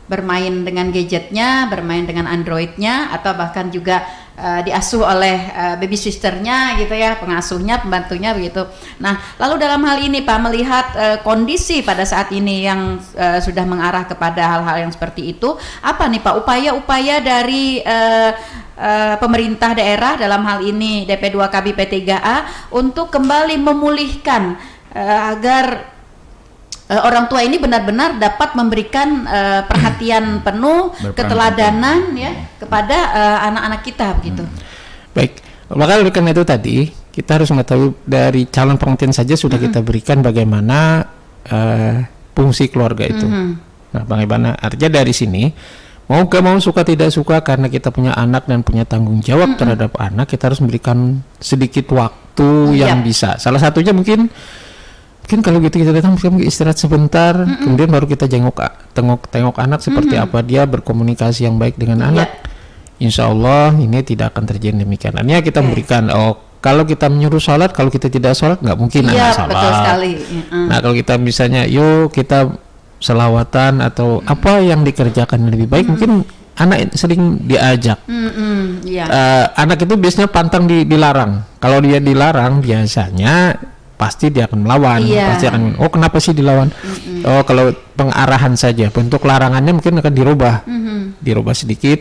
bermain dengan gadgetnya, bermain dengan Androidnya, atau bahkan juga diasuh oleh baby sisternya gitu ya, pengasuhnya, pembantunya begitu. Nah, lalu dalam hal ini Pak melihat kondisi pada saat ini yang sudah mengarah kepada hal-hal yang seperti itu, apa nih Pak upaya-upaya dari pemerintah daerah dalam hal ini DP2KB P3A untuk kembali memulihkan agar orang tua ini benar-benar dapat memberikan perhatian penuh, keteladanan ya kepada anak-anak kita begitu. Baik, maka oleh karena itu tadi kita harus mengetahui dari calon pengantin saja sudah kita berikan bagaimana fungsi keluarga itu. Nah, bagaimana artinya dari sini mau gak mau, suka tidak suka, karena kita punya anak dan punya tanggung jawab terhadap anak, kita harus memberikan sedikit waktu yang bisa. Salah satunya mungkin kalau gitu kita datang istirahat sebentar, kemudian baru kita tengok anak seperti apa dia berkomunikasi yang baik dengan anak. Insya Allah ini tidak akan terjadi demikian. Artinya kita memberikan kalau kita menyuruh sholat, kalau kita tidak sholat nggak mungkin anak sholat. Betul sekali. Nah kalau kita misalnya yuk kita selawatan atau apa yang dikerjakan lebih baik, mungkin anak sering diajak. Anak itu biasanya pantang dilarang. Kalau dia dilarang biasanya pasti dia akan melawan, pasti akan kenapa sih dilawan? Kalau pengarahan saja, bentuk larangannya mungkin akan dirubah sedikit.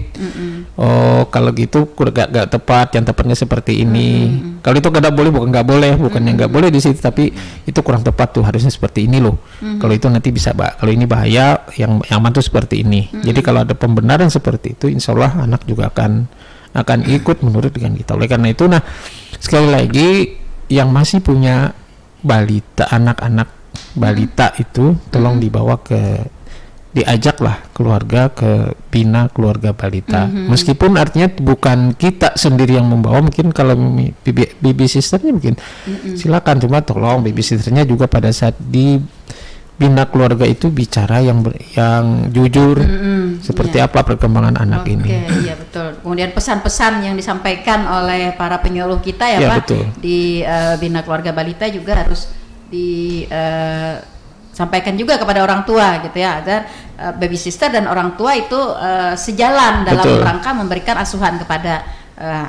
Kalau gitu gak tepat, yang tepatnya seperti ini. Kalau itu nggak boleh, bukannya nggak boleh di situ, tapi itu kurang tepat tuh, harusnya seperti ini loh. Kalau itu nanti bisa, kalau ini bahaya, yang aman tuh seperti ini. Jadi kalau ada pembenaran seperti itu, insya Allah anak juga akan ikut menurut dengan kita. Oleh karena itu, nah sekali lagi yang masih punya balita, anak-anak balita itu tolong dibawa diajaklah keluarga ke bina keluarga balita. Meskipun artinya bukan kita sendiri yang membawa, mungkin kalau baby sisternya mungkin silakan, cuma tolong baby sisternya juga pada saat di bina keluarga itu bicara yang jujur, seperti apa perkembangan anak ini. Iya betul. Kemudian pesan-pesan yang disampaikan oleh para penyuluh kita ya Pak, betul. Di bina keluarga balita juga harus disampaikan juga kepada orang tua gitu ya, agar baby sister dan orang tua itu sejalan dalam rangka memberikan asuhan kepada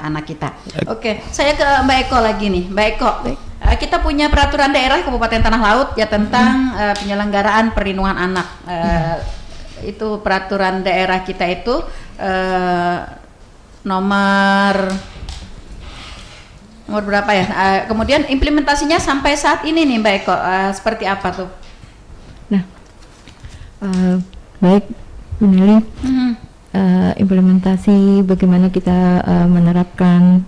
anak kita. Oke, saya ke Mbak Eko lagi nih. Mbak Eko, kita punya peraturan daerah Kabupaten Tanah Laut ya tentang penyelenggaraan perlindungan anak. Itu peraturan daerah kita itu nomor berapa ya? Kemudian implementasinya sampai saat ini nih Mbak Eko, seperti apa tuh? Nah, baik Bu Neli, implementasi bagaimana kita menerapkan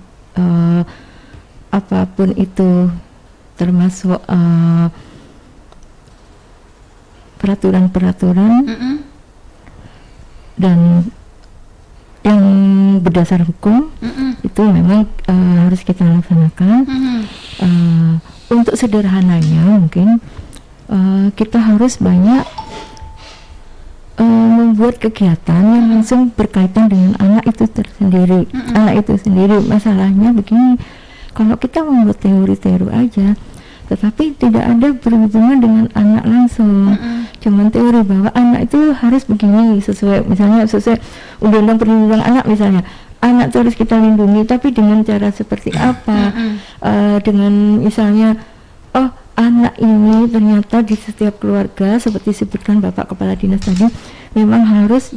apapun itu, termasuk peraturan-peraturan dan yang berdasar hukum itu memang harus kita laksanakan. Untuk sederhananya mungkin kita harus banyak membuat kegiatan yang langsung berkaitan dengan anak itu tersendiri. Anak itu sendiri, masalahnya begini, kalau kita membuat teori-teori aja tetapi tidak ada berhubungan dengan anak langsung, cuman teori bahwa anak itu harus begini, sesuai undang-undang perlindungan anak misalnya, anak itu harus kita lindungi, tapi dengan cara seperti apa, dengan misalnya anak ini ternyata di setiap keluarga seperti disebutkan Bapak Kepala Dinas tadi memang harus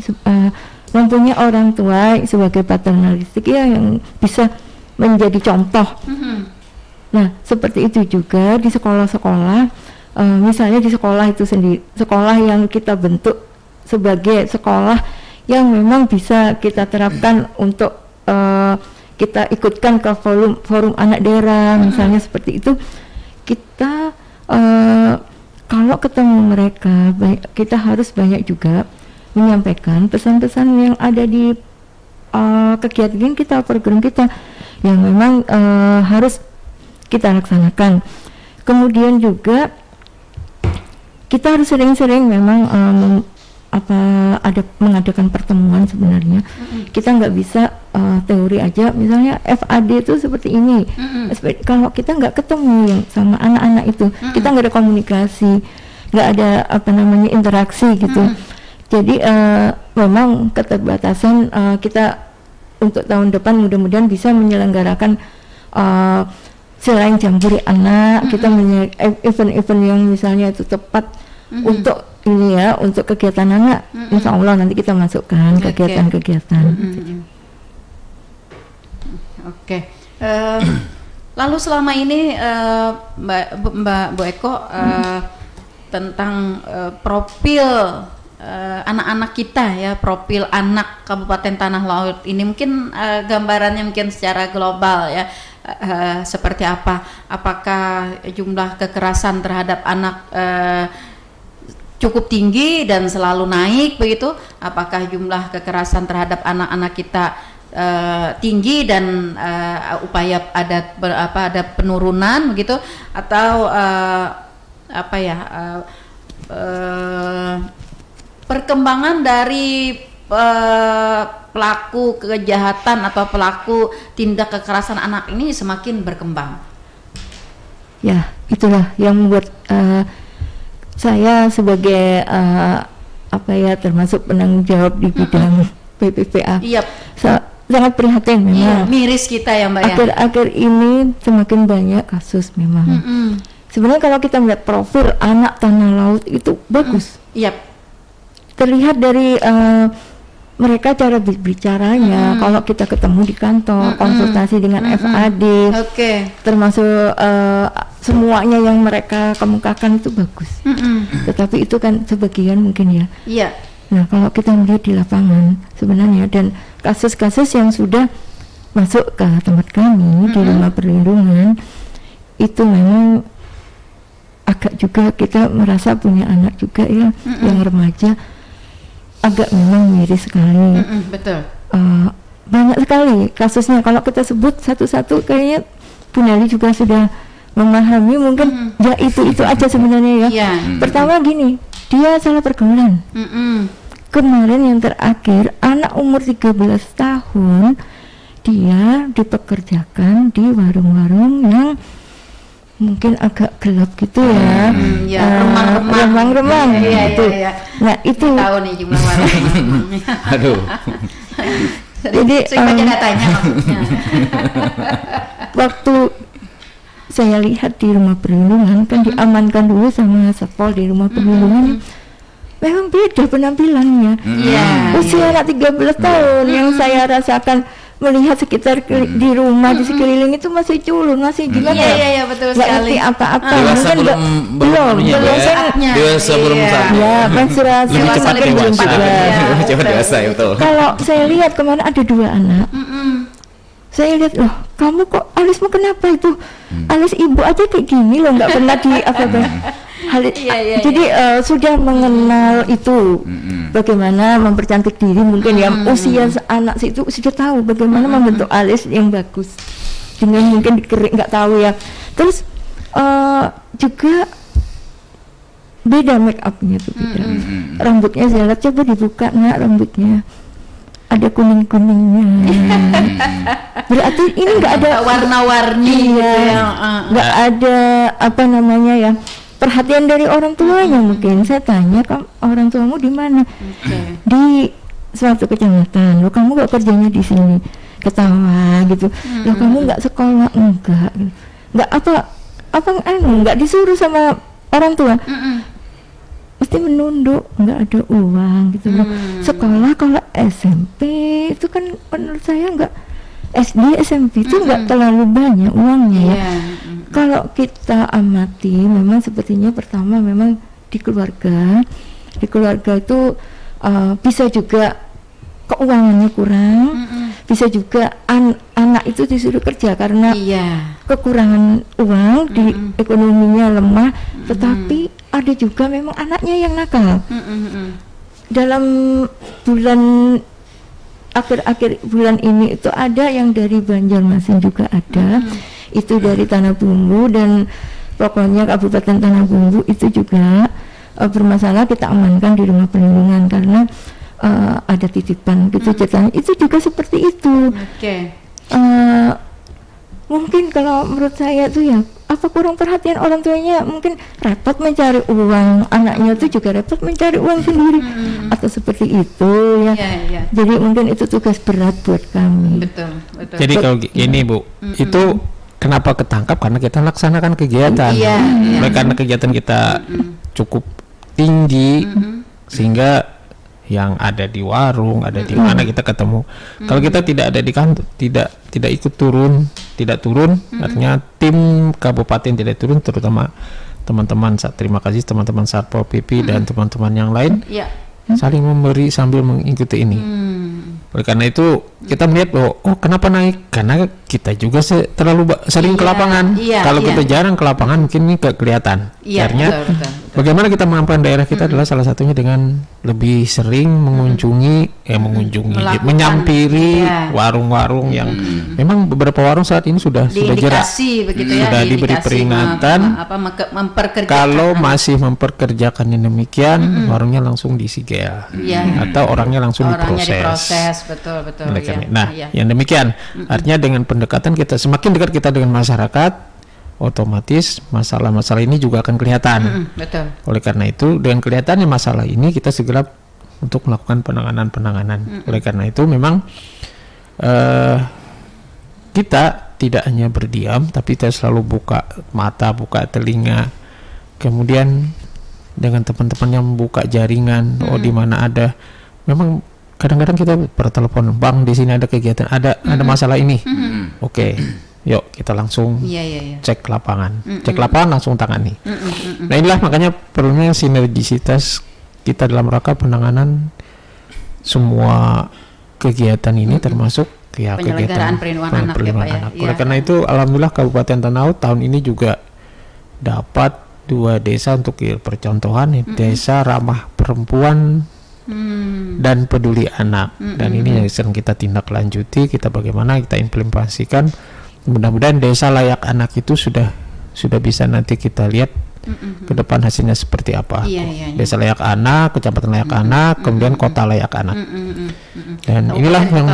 mempunyai orang tua sebagai paternalistik ya, yang bisa menjadi contoh. Nah, seperti itu juga di sekolah-sekolah, misalnya di sekolah itu sendiri, sekolah yang kita bentuk sebagai sekolah yang memang bisa kita terapkan untuk kita ikutkan ke forum anak daerah misalnya seperti itu, kita kalau ketemu mereka kita harus banyak juga menyampaikan pesan-pesan yang ada di kegiatan kita, program kita yang memang harus kita laksanakan. Kemudian juga kita harus sering-sering memang ada mengadakan pertemuan sebenarnya. Kita nggak bisa teori aja, misalnya FAD itu seperti ini. Kalau kita nggak ketemu yang sama anak-anak itu, kita nggak ada komunikasi, nggak ada interaksi gitu. Jadi memang keterbatasan kita untuk tahun depan mudah-mudahan bisa menyelenggarakan selain jambore anak, kita event-event yang misalnya itu tepat untuk ini ya, untuk kegiatan anak. Insya Allah nanti kita masukkan kegiatan-kegiatan. Oke. Lalu selama ini Bu Eko tentang profil anak-anak kita ya, profil anak Kabupaten Tanah Laut ini mungkin gambarannya mungkin secara global ya, seperti apa? Apakah jumlah kekerasan terhadap anak cukup tinggi dan selalu naik begitu? Apakah jumlah kekerasan terhadap anak-anak kita tinggi dan upaya ada penurunan begitu, atau perkembangan dari pelaku kejahatan atau pelaku tindak kekerasan anak ini semakin berkembang? Ya, itulah yang membuat saya sebagai termasuk penanggung jawab di bidang PPPA. Iya. Sangat prihatin memang. Iya, miris kita ya Mbak ya. Akhir-akhir ini semakin banyak kasus memang. Sebenarnya kalau kita melihat profil anak Tanah Laut itu bagus. Iya. Terlihat dari mereka cara bicaranya, kalau kita ketemu di kantor, konsultasi dengan FAD, termasuk semuanya yang mereka kemukakan itu bagus. Tetapi itu kan sebagian mungkin ya. Iya. Nah kalau kita melihat di lapangan sebenarnya, dan kasus-kasus yang sudah masuk ke tempat kami di rumah perlindungan itu memang agak juga kita merasa punya anak juga ya, yang remaja, agak memang miris sekali. Betul. Banyak sekali kasusnya. Kalau kita sebut satu-satu kayaknya Bu Nelly juga sudah memahami mungkin. Ya itu aja sebenarnya ya. Pertama gini, dia salah pergaulan. Kemarin yang terakhir anak umur 13 tahun dia dipekerjakan di warung-warung yang mungkin agak gelap gitu ya, remang-remang gitu. Nah itu tahu nih jumlah warung. Aduh. Jadi baca datanya maksudnya. Waktu saya lihat di rumah perlindungan kan diamankan dulu sama satpol di rumah perlindungan, memang beda penampilannya. Usia anak 13 tahun yang saya rasakan melihat sekitar di rumah di sekeliling itu masih culun, masih gimana? Iya betul sekali. Apa-apa. Dewasa belum saatnya. Dewasa belum saatnya. Ya, menstruasi belum juga. Cepat dewasa ya betul. Kalau saya lihat kemarin ada 2 anak. Saya lihat, loh, kamu kok alismu kenapa itu? Alis ibu aja kayak gini loh, nggak pernah di Jadi sudah mengenal itu, bagaimana mempercantik diri mungkin ya, usia anak itu sudah tahu bagaimana membentuk alis yang bagus dengan mungkin dikerik, nggak tahu ya. Terus juga beda make upnya tuh beda. Rambutnya saya lihat, coba dibuka nak rambutnya, ada kuning-kuningnya. Berarti ini nggak ada warna-warni gitu ya. Nggak ada ya, perhatian dari orang tuanya. Mungkin saya tanya, orang tuamu di mana? Di suatu kecamatan. Loh, kamu nggak kerjanya di sini? Ketawa gitu. Loh, kamu nggak sekolah? Enggak. Nggak nggak disuruh sama orang tua. Mesti menunduk, nggak ada uang gitu loh. Sekolah kalau SMP itu kan menurut saya nggak, SD SMP itu nggak terlalu banyak uangnya ya. Kalau kita amati memang sepertinya pertama memang di keluarga itu bisa juga keuangannya kurang, bisa juga anak itu disuruh kerja karena kekurangan uang, di ekonominya lemah, tetapi ada juga memang anaknya yang nakal. Dalam bulan akhir-akhir bulan ini itu ada yang dari Banjarmasin juga ada, itu dari Tanah Bumbu, dan pokoknya Kabupaten Tanah Bumbu itu juga bermasalah, kita amankan di rumah perlindungan karena ada titipan gitu ceritanya. Itu juga seperti itu. Mungkin kalau menurut saya tuh ya, apa kurang perhatian orang tuanya, mungkin repot mencari uang, anaknya tuh juga repot mencari uang sendiri, atau seperti itu ya. Jadi mungkin itu tugas berat buat kami. Betul. Jadi kalau gini Bu, itu kenapa ketangkap karena kita laksanakan kegiatan. Karena kegiatan kita cukup tinggi, sehingga yang ada di warung, ada di mana kita ketemu. Kalau kita tidak ada di kantor, tidak ikut turun, artinya tim kabupaten tidak turun, terutama teman-teman, terima kasih teman-teman Satpol PP dan teman-teman yang lain saling memberi sambil mengikuti ini. Oleh karena itu kita melihat bahwa kenapa naik, karena kita juga terlalu sering ke lapangan. Kalau kita jarang ke lapangan mungkin ini kelihatan. Artinya bagaimana kita mengamankan daerah kita adalah salah satunya dengan lebih sering mengunjungi, menyampiri warung-warung yang memang beberapa warung saat ini sudah jerak, sudah diberi peringatan. Kalau masih memperkerjakan yang demikian, warungnya langsung disigel atau orangnya langsung diproses. Betul. Yang demikian artinya dengan pendekatan kita, semakin dekat kita dengan masyarakat, otomatis masalah-masalah ini juga akan kelihatan. Oleh karena itu, dengan kelihatannya masalah ini, kita segera untuk melakukan penanganan. Oleh karena itu memang kita tidak hanya berdiam, tapi kita selalu buka mata, buka telinga, kemudian dengan teman-teman yang membuka jaringan, di mana ada, memang kadang-kadang kita bertelepon, Bang, di sini ada kegiatan, ada masalah ini. Oke, yuk kita langsung cek lapangan, langsung tangani. Nah inilah makanya perlunya sinergisitas kita dalam rangka penanganan semua kegiatan ini, termasuk kegiatan perlindungan anak. Oleh karena itu, alhamdulillah Kabupaten Tanah Laut tahun ini juga dapat 2 desa untuk percontohan, desa ramah perempuan dan peduli anak, dan ini yang sering kita tindak lanjuti, kita bagaimana kita implementasikan. Mudah-mudahan desa layak anak itu sudah bisa nanti kita lihat ke depan hasilnya seperti apa. Desa layak anak, kecamatan layak anak, kemudian kota layak anak, dan inilah yang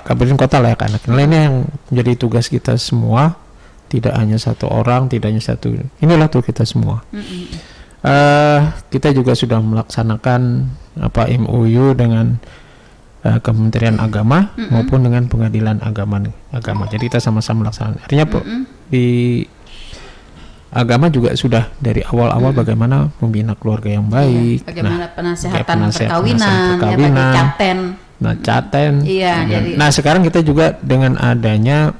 kabupaten kota layak anak. Ini yang menjadi tugas kita semua, tidak hanya satu orang, tidak hanya satu, inilah tuh kita semua. Kita juga sudah melaksanakan MOU dengan Kementerian Agama maupun dengan Pengadilan Agama. Jadi kita sama-sama melaksanakan. Artinya di agama juga sudah dari awal-awal bagaimana membina keluarga yang baik. Bagaimana penasehatan perkawinan, caten. Nah sekarang kita juga dengan adanya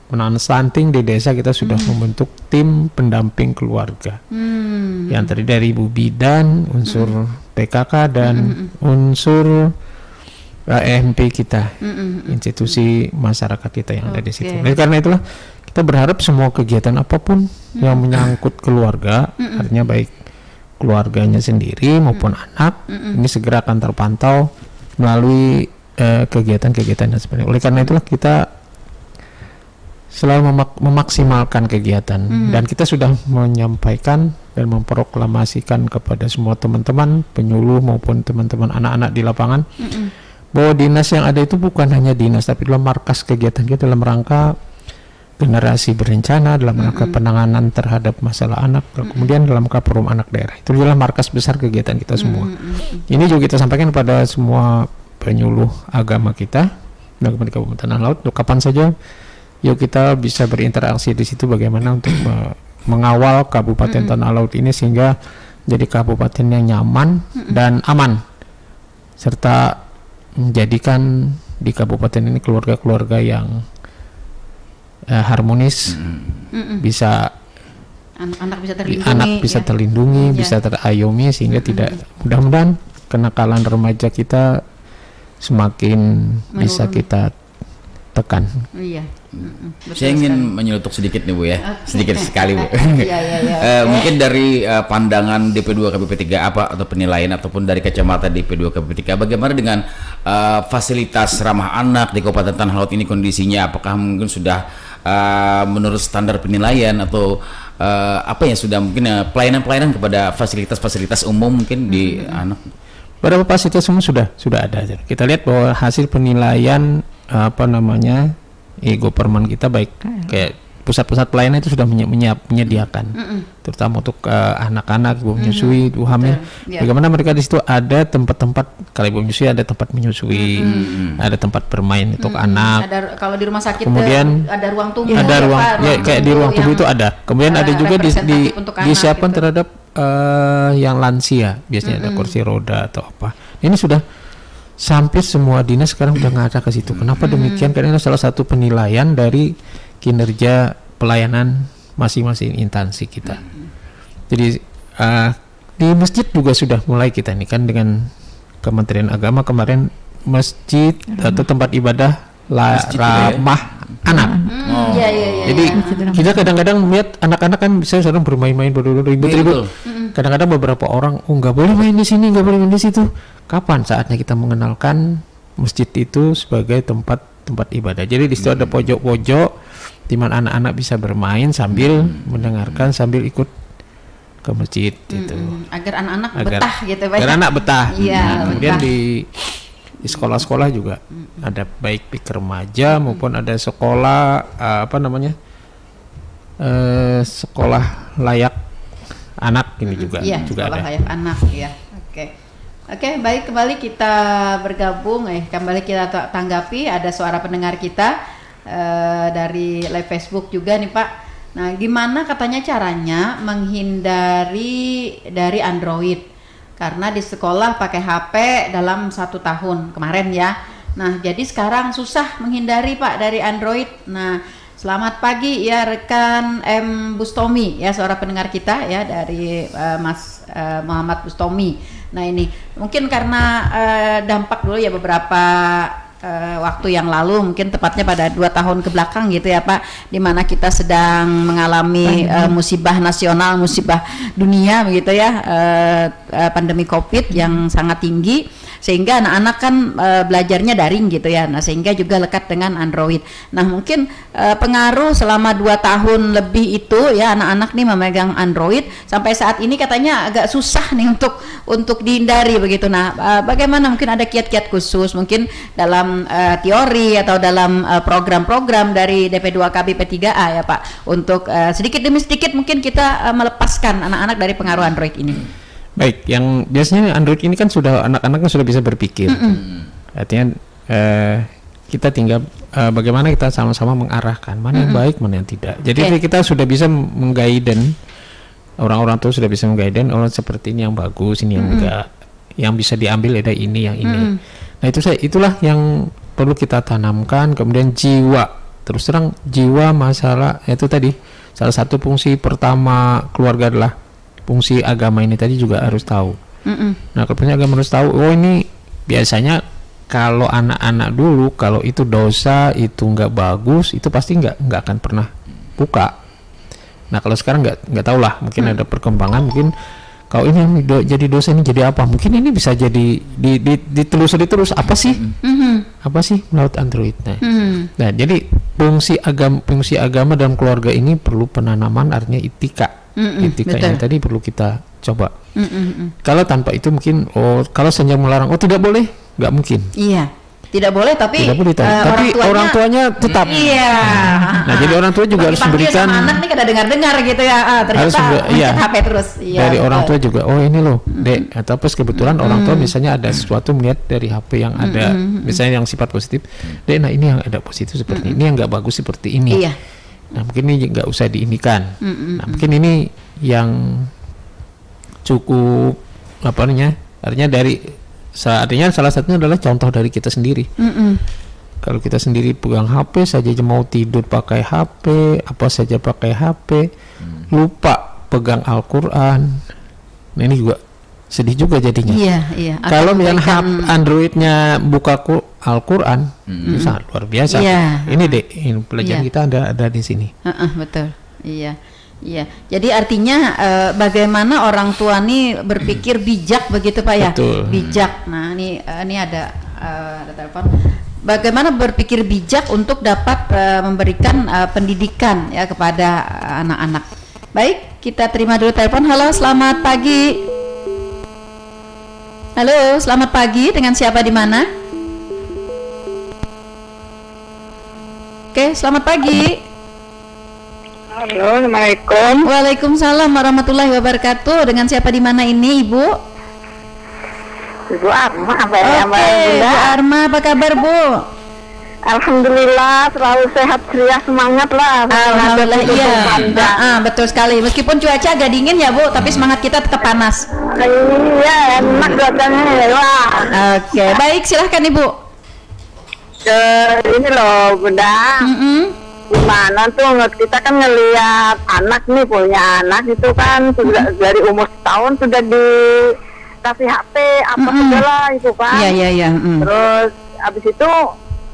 penanganan stunting di desa, kita sudah membentuk tim pendamping keluarga yang terdiri dari Ibu Bidan, unsur PKK dan unsur EMP kita, institusi masyarakat kita yang ada di situ. Oleh karena itulah kita berharap semua kegiatan apapun yang menyangkut keluarga, artinya baik keluarganya sendiri maupun anak, ini segera akan terpantau melalui kegiatan-kegiatan dan sebagainya. Oleh karena itulah kita selalu memaksimalkan kegiatan, dan kita sudah menyampaikan dan memproklamasikan kepada semua teman-teman penyuluh maupun teman-teman anak-anak di lapangan bahwa dinas yang ada itu bukan hanya dinas, tapi dalam markas kegiatan kita dalam rangka generasi berencana, dalam rangka penanganan terhadap masalah anak, kemudian dalam rangka forum anak daerah. Itu adalah markas besar kegiatan kita semua. Ini juga kita sampaikan kepada semua penyuluh agama kita di Kabupaten Tanah Laut, kapan saja yuk kita bisa berinteraksi di situ, bagaimana untuk mengawal Kabupaten Tanah Laut ini sehingga jadi kabupaten yang nyaman dan aman, serta menjadikan di kabupaten ini keluarga-keluarga yang harmonis, bisa anak bisa terlindungi, bisa terayomi, sehingga tidak, mudah-mudahan kenakalan remaja kita semakin bisa kita tekan. Iya. Saya ingin menyelutuk sedikit nih Bu ya, sedikit sekali Bu. Iya. Mungkin dari pandangan DP2 KBP 3 apa atau penilaian ataupun dari kacamata DP2 KBP 3, bagaimana dengan fasilitas ramah anak di Kabupaten Tanah Laut ini kondisinya? Apakah mungkin sudah menurut standar penilaian atau apa ya, sudah mungkin pelayanan-pelayanan kepada fasilitas-fasilitas umum mungkin di anak? Beberapa fasilitas umum sudah ada. Kita lihat bahwa hasil penilaian government kita baik kayak pusat-pusat pelayanan itu sudah menyediakan, terutama untuk anak-anak ibu menyusui, ibu hamil. Bagaimana mereka di situ ada tempat-tempat, kalau ibu menyusui ada tempat menyusui, ada tempat bermain untuk anak. Ada, kalau di rumah sakit kemudian ada ruang tunggu, ada ruang kayak di ruang tunggu itu ada. Kemudian ada juga disiapkan gitu, terhadap yang lansia, biasanya ada kursi roda atau apa. Ini sudah sampai semua dinas sekarang udah ngaca ke situ. Kenapa demikian? Karena ini salah satu penilaian dari kinerja pelayanan masing-masing instansi kita. Jadi di masjid juga sudah mulai kita ini kan dengan Kementerian Agama kemarin masjid atau tempat ibadah ramah anak. Jadi kita kadang-kadang melihat anak-anak kan bisa sedang bermain-main ribut-ribut. Kadang-kadang beberapa orang nggak boleh main di sini, nggak boleh main di situ. Kapan saatnya kita mengenalkan masjid itu sebagai tempat ibadah? Jadi di situ ada pojok-pojok di mana anak-anak bisa bermain sambil mendengarkan, sambil ikut ke masjid gitu. Agar anak-anak betah gitu, Pak. Agar anak betah. Iya, kemudian di sekolah-sekolah juga ada baik PIK remaja maupun ada sekolah sekolah layak anak ini juga sekolah ada. Layak anak ya. Oke, baik, kembali kita bergabung, kembali kita tanggapi, ada suara pendengar kita dari live Facebook juga nih Pak. Nah, gimana katanya caranya menghindari dari Android? Karena di sekolah pakai HP dalam 1 tahun kemarin ya. Nah, jadi sekarang susah menghindari Pak dari Android. Nah, selamat pagi ya rekan M. Bustomi ya, suara pendengar kita ya dari Mas Muhammad Bustomi. Nah ini mungkin karena dampak dulu ya beberapa waktu yang lalu, mungkin tepatnya pada 2 tahun ke belakang gitu ya Pak, di mana kita sedang mengalami musibah nasional, musibah dunia begitu ya, pandemi COVID yang sangat tinggi, sehingga anak-anak kan belajarnya daring gitu ya. Nah sehingga juga lekat dengan Android. Nah mungkin pengaruh selama 2 tahun lebih itu ya, anak-anak nih memegang Android sampai saat ini katanya agak susah nih untuk dihindari begitu. Nah bagaimana, mungkin ada kiat-kiat khusus mungkin dalam teori atau dalam program-program dari DP2 KBP 3A ya Pak, untuk sedikit demi sedikit mungkin kita melepaskan anak-anak dari pengaruh Android ini. Baik, yang biasanya Android ini kan sudah anak-anaknya sudah bisa berpikir. Artinya kita tinggal bagaimana kita sama-sama mengarahkan mana yang baik, mana yang tidak. Jadi kita sudah bisa mengguiden, orang-orang tua sudah bisa mengguiden orang seperti ini yang bagus, ini yang enggak, yang bisa diambil ada ini, yang ini. Nah itulah yang perlu kita tanamkan. Kemudian jiwa, terus terang jiwa masalah itu tadi salah satu fungsi pertama keluarga adalah fungsi agama ini tadi juga harus tahu. Nah kalau fungsi agama harus tahu, oh ini biasanya kalau anak-anak dulu kalau itu dosa, itu nggak bagus, itu pasti nggak akan pernah buka. Nah kalau sekarang nggak tahu lah, mungkin ada perkembangan, mungkin kalau ini yang jadi dosa ini jadi apa, mungkin ini bisa jadi ditelusuri terus apa sih menurut Android. Nah jadi fungsi agama dalam keluarga ini perlu penanaman, artinya etika yang tadi perlu kita coba. Kalau tanpa itu mungkin kalau saja melarang tidak boleh, nggak mungkin. Iya, tidak boleh, tapi orang tuanya tetap. Iya. Nah jadi orang tua juga harus memberikan. Sama anak nih kada dengar gitu ya, ternyata HP terus. Iya, dari orang tua juga, ini loh Dek, atau pas kebetulan orang tua misalnya ada sesuatu melihat dari HP yang ada, misalnya yang sifat positif, Dek, nah ini yang ada positif seperti ini, yang nggak bagus seperti ini. Iya. Nah mungkin ini nggak usah diinikan. Nah mungkin ini yang cukup artinya salah satunya adalah contoh dari kita sendiri. Kalau kita sendiri pegang HP saja, mau tidur pakai HP, apa saja pakai HP, lupa pegang Al-Quran. Nah ini juga sedih juga jadinya. Iya. Kalau misalnya Androidnya buka Al-Quran, itu sangat luar biasa. Iya. Ini deh, pelajaran kita ada di sini. Betul. Iya. Jadi artinya bagaimana orang tua nih berpikir bijak begitu Pak ya? Betul. Bijak. Nah ini ada telepon. Bagaimana berpikir bijak untuk dapat memberikan pendidikan ya kepada anak-anak. Baik, kita terima dulu telepon. Halo, selamat pagi. Halo, selamat pagi. Dengan siapa di mana? Oke, selamat pagi. Halo, Assalamualaikum. Waalaikumsalam warahmatullahi wabarakatuh. Dengan siapa di mana ini, Ibu? Ibu Arma, Oke, Bu Arma, apa kabar, Bu? Alhamdulillah, selalu sehat, ceria, semangat lah. Alhamdulillah, iya. Betul sekali. Meskipun cuaca agak dingin ya, Bu, tapi semangat kita tetap panas. Iya, enak cuacanya ya. Oke, baik, silahkan Ibu. Ini loh, Bunda. Gimana tuh kita kan ngelihat anak nih, punya anak itu kan sudah dari umur setahun sudah dikasih HP apa segala itu kan. Iya. Terus habis itu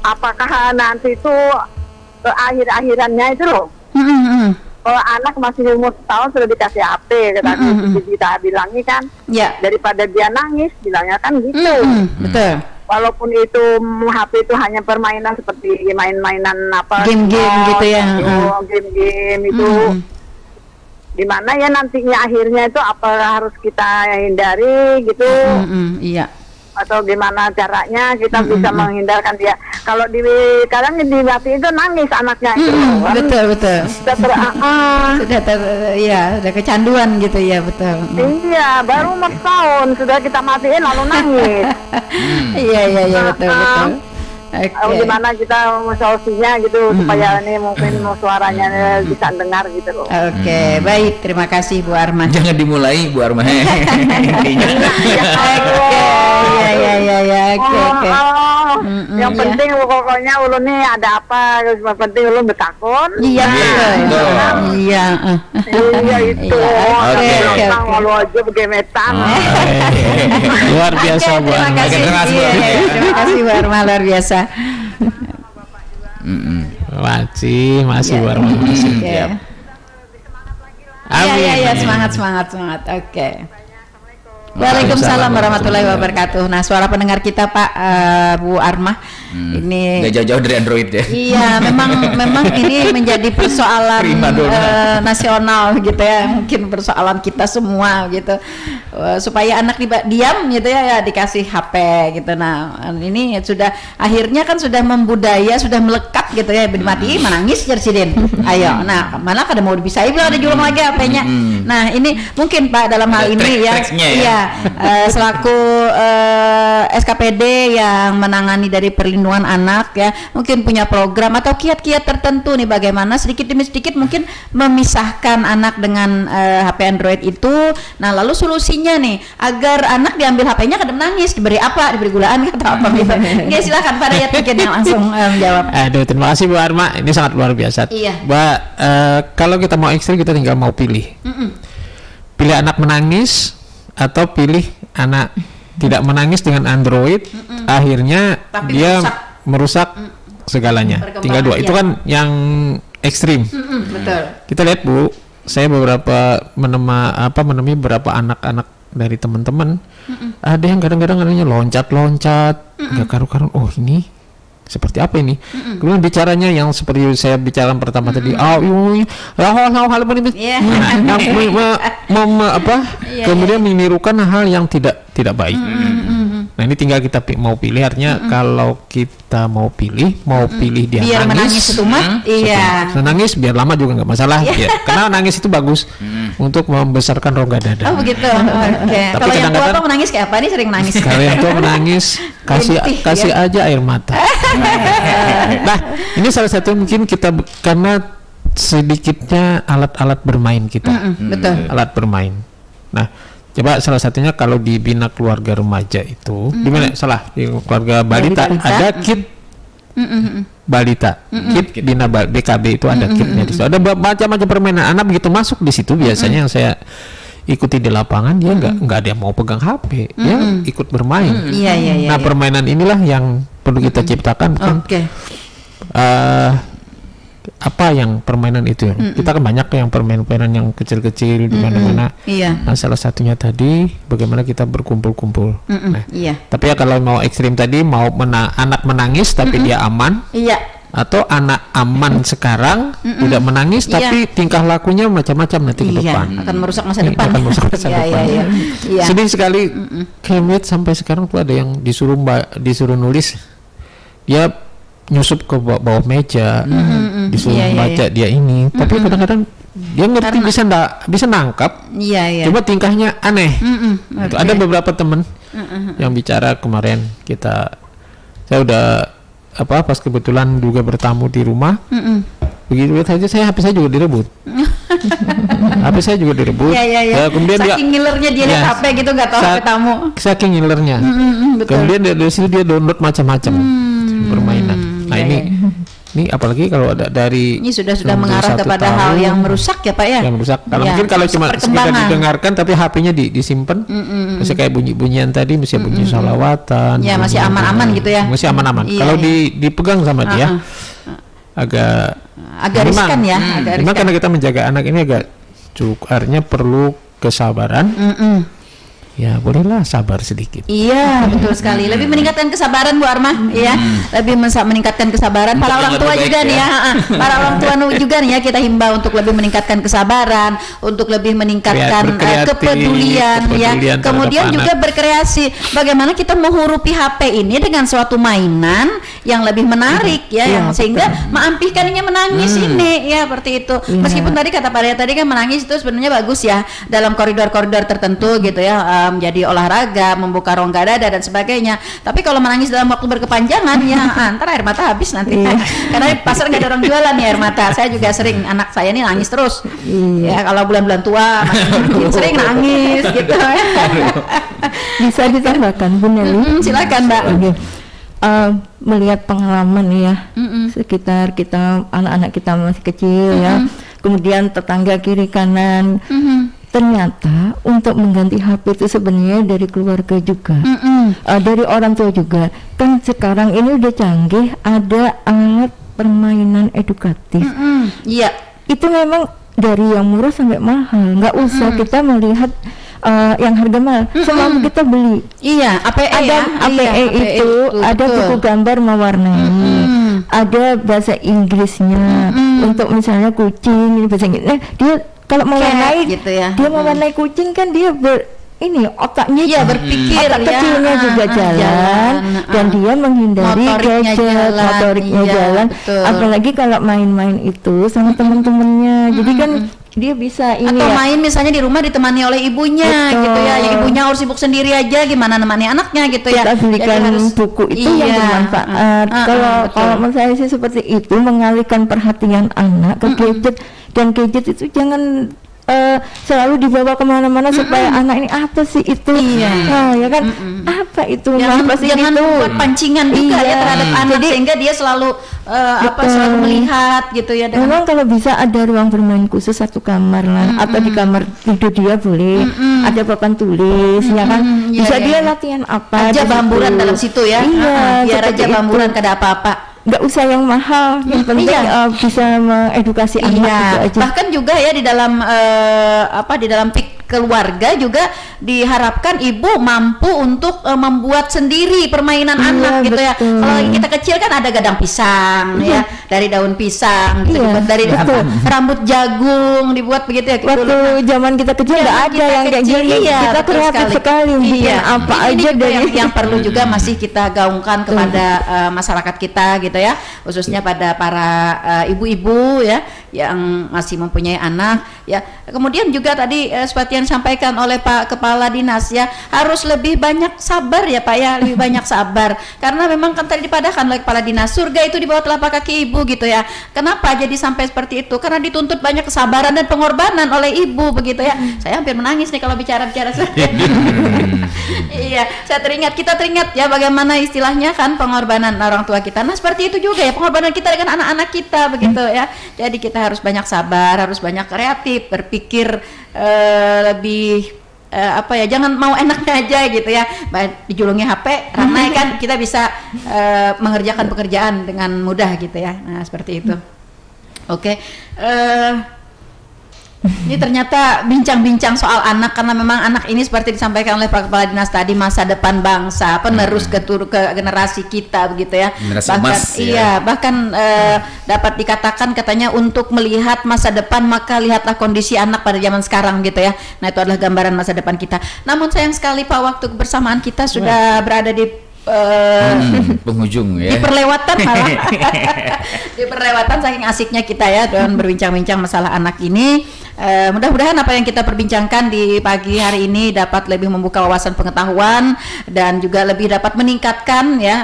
apakah nanti itu ke akhir-akhirannya itu loh, kalau anak masih umur setahun sudah dikasih HP, kita bilangnya kan, daripada dia nangis, bilangnya kan gitu. Betul. Walaupun itu HP itu hanya permainan seperti main-mainan apa, game-game gitu ya, game-game itu, dimana ya nantinya akhirnya itu apa harus kita hindari gitu. Iya. Atau gimana caranya kita bisa menghindarkan dia. Kalau kadang di hati itu nangis anaknya itu. Betul. Sudah udah kecanduan gitu ya, betul. Iya, baru umur tahun sudah kita matiin lalu nangis. Iya, betul. Gimana kita solusinya gitu supaya ini mungkin suaranya bisa dengar gitu loh. Oke, baik, terima kasih Bu Arma. Jangan dimulai Bu Arma. Oke. Yang penting pokoknya ulun nih ada apa, yang penting ulun bertakun. Iya itu. Oke. Lalu aja begemetan. Luar biasa Bu Arma. Terima kasih Bu Arma, luar biasa. Masih Bu Arma. Iya, semangat. Oke. Waalaikumsalam warahmatullahi wabarakatuh. Nah, suara pendengar kita Pak Bu Arma ini nggak jauh-jauh dari Android ya. Iya, memang ini menjadi persoalan nasional gitu ya, mungkin persoalan kita semua gitu, supaya anak diam gitu ya dikasih HP gitu. Nah, ini sudah akhirnya kan sudah membudaya, sudah melekat gitu ya, dimati menangis Jersidin. Ayo, nah mana kada mau dipisahin ada julung lagi HP-nya. Nah, ini mungkin Pak dalam hal ini ya. Selaku SKPD yang menangani dari perlindungan anak ya, mungkin punya program atau kiat-kiat tertentu nih bagaimana sedikit demi sedikit mungkin memisahkan anak dengan HP Android itu. Nah, lalu solusinya nih agar anak diambil HP-nya kadang nangis, diberi apa, diberi gulaan atau apa gitu. Oke, silakan Pak Dayat mungkin yang langsung menjawab. Aduh, terima kasih Bu Arma, ini sangat luar biasa. Iya. Mbak, kalau kita mau ekstrim kita tinggal mau pilih. Pilih anak menangis atau pilih anak tidak menangis dengan Android, akhirnya tapi dia merusak segalanya. Tinggal dua, itu kan yang ekstrim. Betul. Kita lihat Bu, saya menemui beberapa anak-anak dari teman-teman, ada yang kadang-kadang anaknya loncat-loncat, nggak karu-karuan. Oh ini seperti apa ini? Kemudian bicaranya yang seperti saya bicarakan pertama tadi, kemudian menirukan hal yang tidak baik. Nah, ini tinggal kita mau pilih, artinya kalau kita mau pilih dia biar menangis setumat, nangis biar lama juga nggak masalah. Ya, karena nangis itu bagus untuk membesarkan rongga dada. Oh begitu. Oke. Kalau yang tua apa menangis kayak apa nih, sering menangis? Kalau yang tua menangis kasih aja air mata. Nah, ini salah satu mungkin kita karena sedikitnya alat-alat bermain kita. Betul. Alat bermain. Nah, coba salah satunya kalau dibina keluarga remaja itu, di keluarga balita ada kit balita, kit bina BKB itu ada kitnya di situ. Ada macam-macam permainan anak begitu masuk di situ biasanya ikuti di lapangan, dia nggak ada yang mau pegang HP, dia ikut bermain. Iya. Nah, permainan inilah yang perlu kita ciptakan kan. Apa yang permainan itu? Kita kan banyak yang permainan yang kecil-kecil di mana-mana. Nah, salah satunya tadi bagaimana kita berkumpul-kumpul. Nah, tapi ya kalau mau ekstrim tadi, mau anak menangis tapi dia aman. Atau anak aman sekarang tidak menangis tapi tingkah lakunya macam-macam nanti ke depan. Akan merusak masa depan. Akan merusak masa depan. Sedih sekali. Kemet sampai sekarang tuh ada yang disuruh nulis, dia nyusup ke bawah meja, disuruh baca dia ini, tapi kadang-kadang dia ngerti, bisa nangkap. Cuma tingkahnya aneh. Ada beberapa teman yang bicara kemarin, saya udah pas kebetulan juga bertamu di rumah, begitu saja HP saya juga direbut. HP saya juga direbut. Kemudian saking ngilernya dia lihat HP gitu, nggak tahu HP tamu. Saking ngilernya. Kemudian dari situ dia download macam-macam permainan. Nah, ini apalagi kalau ada dari ini sudah mengarah kepada hal yang merusak ya Pak ya. Yang merusak. Kalau mungkin kalau cuma sekedar didengarkan tapi HP-nya disimpan, misalnya kayak bunyi-bunyian tadi, misalnya bunyi salawatan. Ya masih aman-aman gitu ya. Masih aman-aman. Kalau dipegang sama dia agak riskan ya. Memang karena kita menjaga anak ini agak artinya perlu kesabaran. Ya bolehlah sabar sedikit. Iya betul sekali. Lebih meningkatkan kesabaran Bu Arma, ya. Lebih meningkatkan kesabaran para orang tua juga nih ya. Para orang tua juga nih ya, kita himbau untuk lebih meningkatkan kesabaran, untuk lebih meningkatkan kepedulian ya. Kemudian juga berkreasi. Bagaimana kita menghurupi HP ini dengan suatu mainan yang lebih menarik ya, yang sehingga mengampihkannya menangis ini ya, seperti itu. Meskipun tadi kata Pak Ria tadi kan menangis itu sebenarnya bagus ya dalam koridor-koridor tertentu gitu ya. Menjadi olahraga, membuka rongga dada dan sebagainya. Tapi kalau menangis dalam waktu berkepanjangan ya antara air mata habis nanti. Karena di pasar nggak ada orang jualan ya air mata. Saya juga sering, anak saya nih nangis terus. Ya kalau bulan-bulan tua sering nangis gitu. Bisa ditambahkan Bu Nelly? Silakan Mbak. Melihat pengalaman ya sekitar kita, anak-anak kita masih kecil ya. Kemudian tetangga kiri kanan. Ternyata untuk mengganti HP itu sebenarnya dari keluarga juga, dari orang tua juga. Kan sekarang ini udah canggih, ada alat permainan edukatif. Itu memang dari yang murah sampai mahal, nggak usah kita melihat yang harga mahal, semua kita beli. APE itu ada buku gambar mewarnai, ada bahasa Inggrisnya untuk misalnya kucing, bahasa Inggris. Dia kalau mewarnai gitu ya. Dia mewarnai kucing kan dia otaknya berpikir, otak kecilnya juga jalan dan dia menghindari gadget, motoriknya jalan. Apalagi kalau main-main itu sama teman-temannya. Jadi kan dia bisa atau main misalnya di rumah ditemani oleh ibunya gitu ya. Yang ibunya harus sibuk sendiri aja, gimana nemani anaknya gitu ya. Kita belikan buku itu yang bermanfaat. Kalau menurut saya sih seperti itu, mengalihkan perhatian anak ke gadget. Dan gadget itu jangan selalu dibawa kemana-mana supaya anak ini apa sih itu, nah ya kan apa itu, jangan buat pancingan juga ya terhadap anak. Jadi, sehingga dia selalu selalu melihat gitu ya. Memang kalau bisa ada ruang bermain khusus satu kamar lah, atau di kamar tidur dia boleh ada papan tulis ya kan, bisa dia latihan apa aja bamburan dalam situ ya. Biar aja bamburan kada apa-apa. Nggak usah yang mahal, yang penting bisa mengedukasi anak itu aja. Bahkan juga ya di dalam di dalam keluarga juga diharapkan ibu mampu untuk membuat sendiri permainan anak gitu ya. Kalau kita kecil kan ada gadang pisang ya, dari daun pisang gitu, dibuat dari rambut jagung dibuat begitu ya. Waktu zaman kita kecil nggak ada yang kayak gini. Kita kreatif sekali bikin apa aja dari yang perlu juga masih kita gaungkan kepada masyarakat kita gitu ya, khususnya pada para ibu-ibu ya yang masih mempunyai anak ya. Kemudian juga tadi seperti yang disampaikan oleh Pak Kepala Dinas ya, harus lebih banyak sabar ya Pak ya, lebih banyak sabar, karena memang kan tadi dipadahkan oleh Kepala Dinas, surga itu di bawah telapak kaki ibu gitu ya. Kenapa jadi sampai seperti itu? Karena dituntut banyak kesabaran dan pengorbanan oleh ibu begitu ya. Saya hampir menangis nih kalau bicara-bicara iya, kita teringat ya bagaimana istilahnya kan pengorbanan orang tua kita. Nah seperti itu juga ya pengorbanan kita dengan anak-anak kita begitu ya. Jadi kita harus banyak sabar, harus banyak kreatif, berpikir lebih jangan mau enaknya aja gitu ya. Dijulungi HP, ramai kan kita bisa mengerjakan pekerjaan dengan mudah gitu ya. Nah, seperti itu. Oke. Ini ternyata bincang-bincang soal anak, karena memang anak ini seperti disampaikan oleh Pak Kepala Dinas tadi, masa depan bangsa, penerus ke generasi kita begitu ya. Generasi bahkan emas, bahkan dapat dikatakan katanya untuk melihat masa depan maka lihatlah kondisi anak pada zaman sekarang gitu ya. Nah, itu adalah gambaran masa depan kita. Namun sayang sekali Pak, waktu kebersamaan kita sudah berada di penghujung ya. Di perlewatan malah. Di perlewatan saking asiknya kita ya dengan berbincang-bincang masalah anak ini. Mudah-mudahan apa yang kita perbincangkan di pagi hari ini dapat lebih membuka wawasan pengetahuan dan juga lebih dapat meningkatkan ya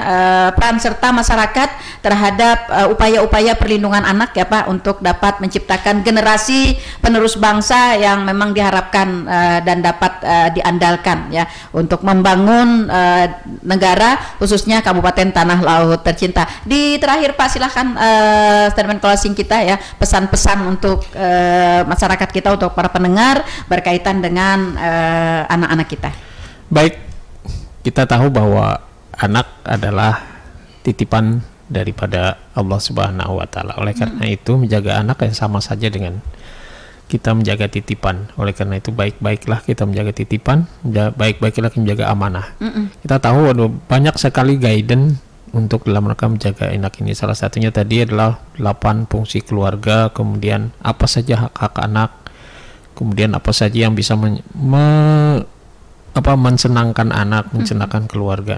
peran serta masyarakat terhadap upaya-upaya perlindungan anak ya Pak, untuk dapat menciptakan generasi penerus bangsa yang memang diharapkan dan dapat diandalkan ya untuk membangun negara, khususnya Kabupaten Tanah Laut tercinta. Di terakhir Pak, silahkan statement closing kita ya, pesan-pesan untuk masyarakat kita, untuk para pendengar berkaitan dengan anak-anak kita. Baik, kita tahu bahwa anak adalah titipan daripada Allah Subhanahu wa Ta'ala. Oleh karena itu menjaga anak yang sama saja dengan kita menjaga titipan. Oleh karena itu baik-baiklah kita menjaga titipan, baik-baiklah kita menjaga amanah. Kita tahu ada banyak sekali guidance untuk dalam rangka menjaga anak ini. Salah satunya tadi adalah 8 fungsi keluarga, kemudian apa saja hak-hak anak, kemudian apa saja yang bisa mensenangkan anak, mensenangkan keluarga.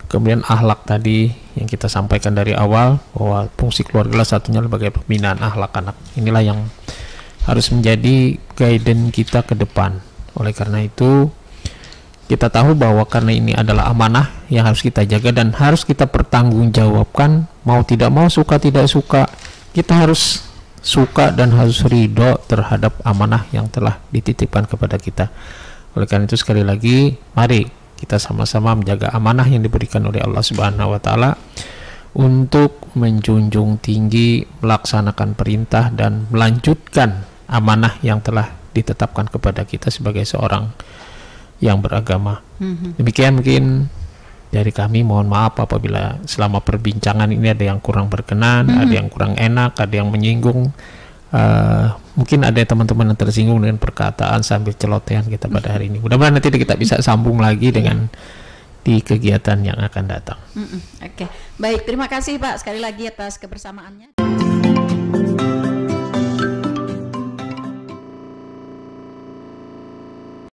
Kemudian akhlak tadi yang kita sampaikan dari awal, bahwa fungsi keluarga satunya sebagai pembinaan akhlak anak. Inilah yang harus menjadi guidance kita ke depan. Oleh karena itu kita tahu bahwa karena ini adalah amanah yang harus kita jaga dan harus kita pertanggungjawabkan, mau tidak mau, suka tidak suka, kita harus suka dan harus ridho terhadap amanah yang telah dititipkan kepada kita. Oleh karena itu sekali lagi, mari kita sama-sama menjaga amanah yang diberikan oleh Allah Subhanahu wa Ta'ala untuk menjunjung tinggi, melaksanakan perintah dan melanjutkan amanah yang telah ditetapkan kepada kita sebagai seorang yang beragama. Demikian mungkin dari kami, mohon maaf apabila selama perbincangan ini ada yang kurang berkenan, ada yang kurang enak, ada yang menyinggung. Mungkin ada teman-teman yang tersinggung dengan perkataan sambil celotehan kita pada hari ini. Mudah-mudahan nanti kita bisa sambung lagi dengan di kegiatan yang akan datang. Oke. Baik, terima kasih Pak sekali lagi atas kebersamaannya.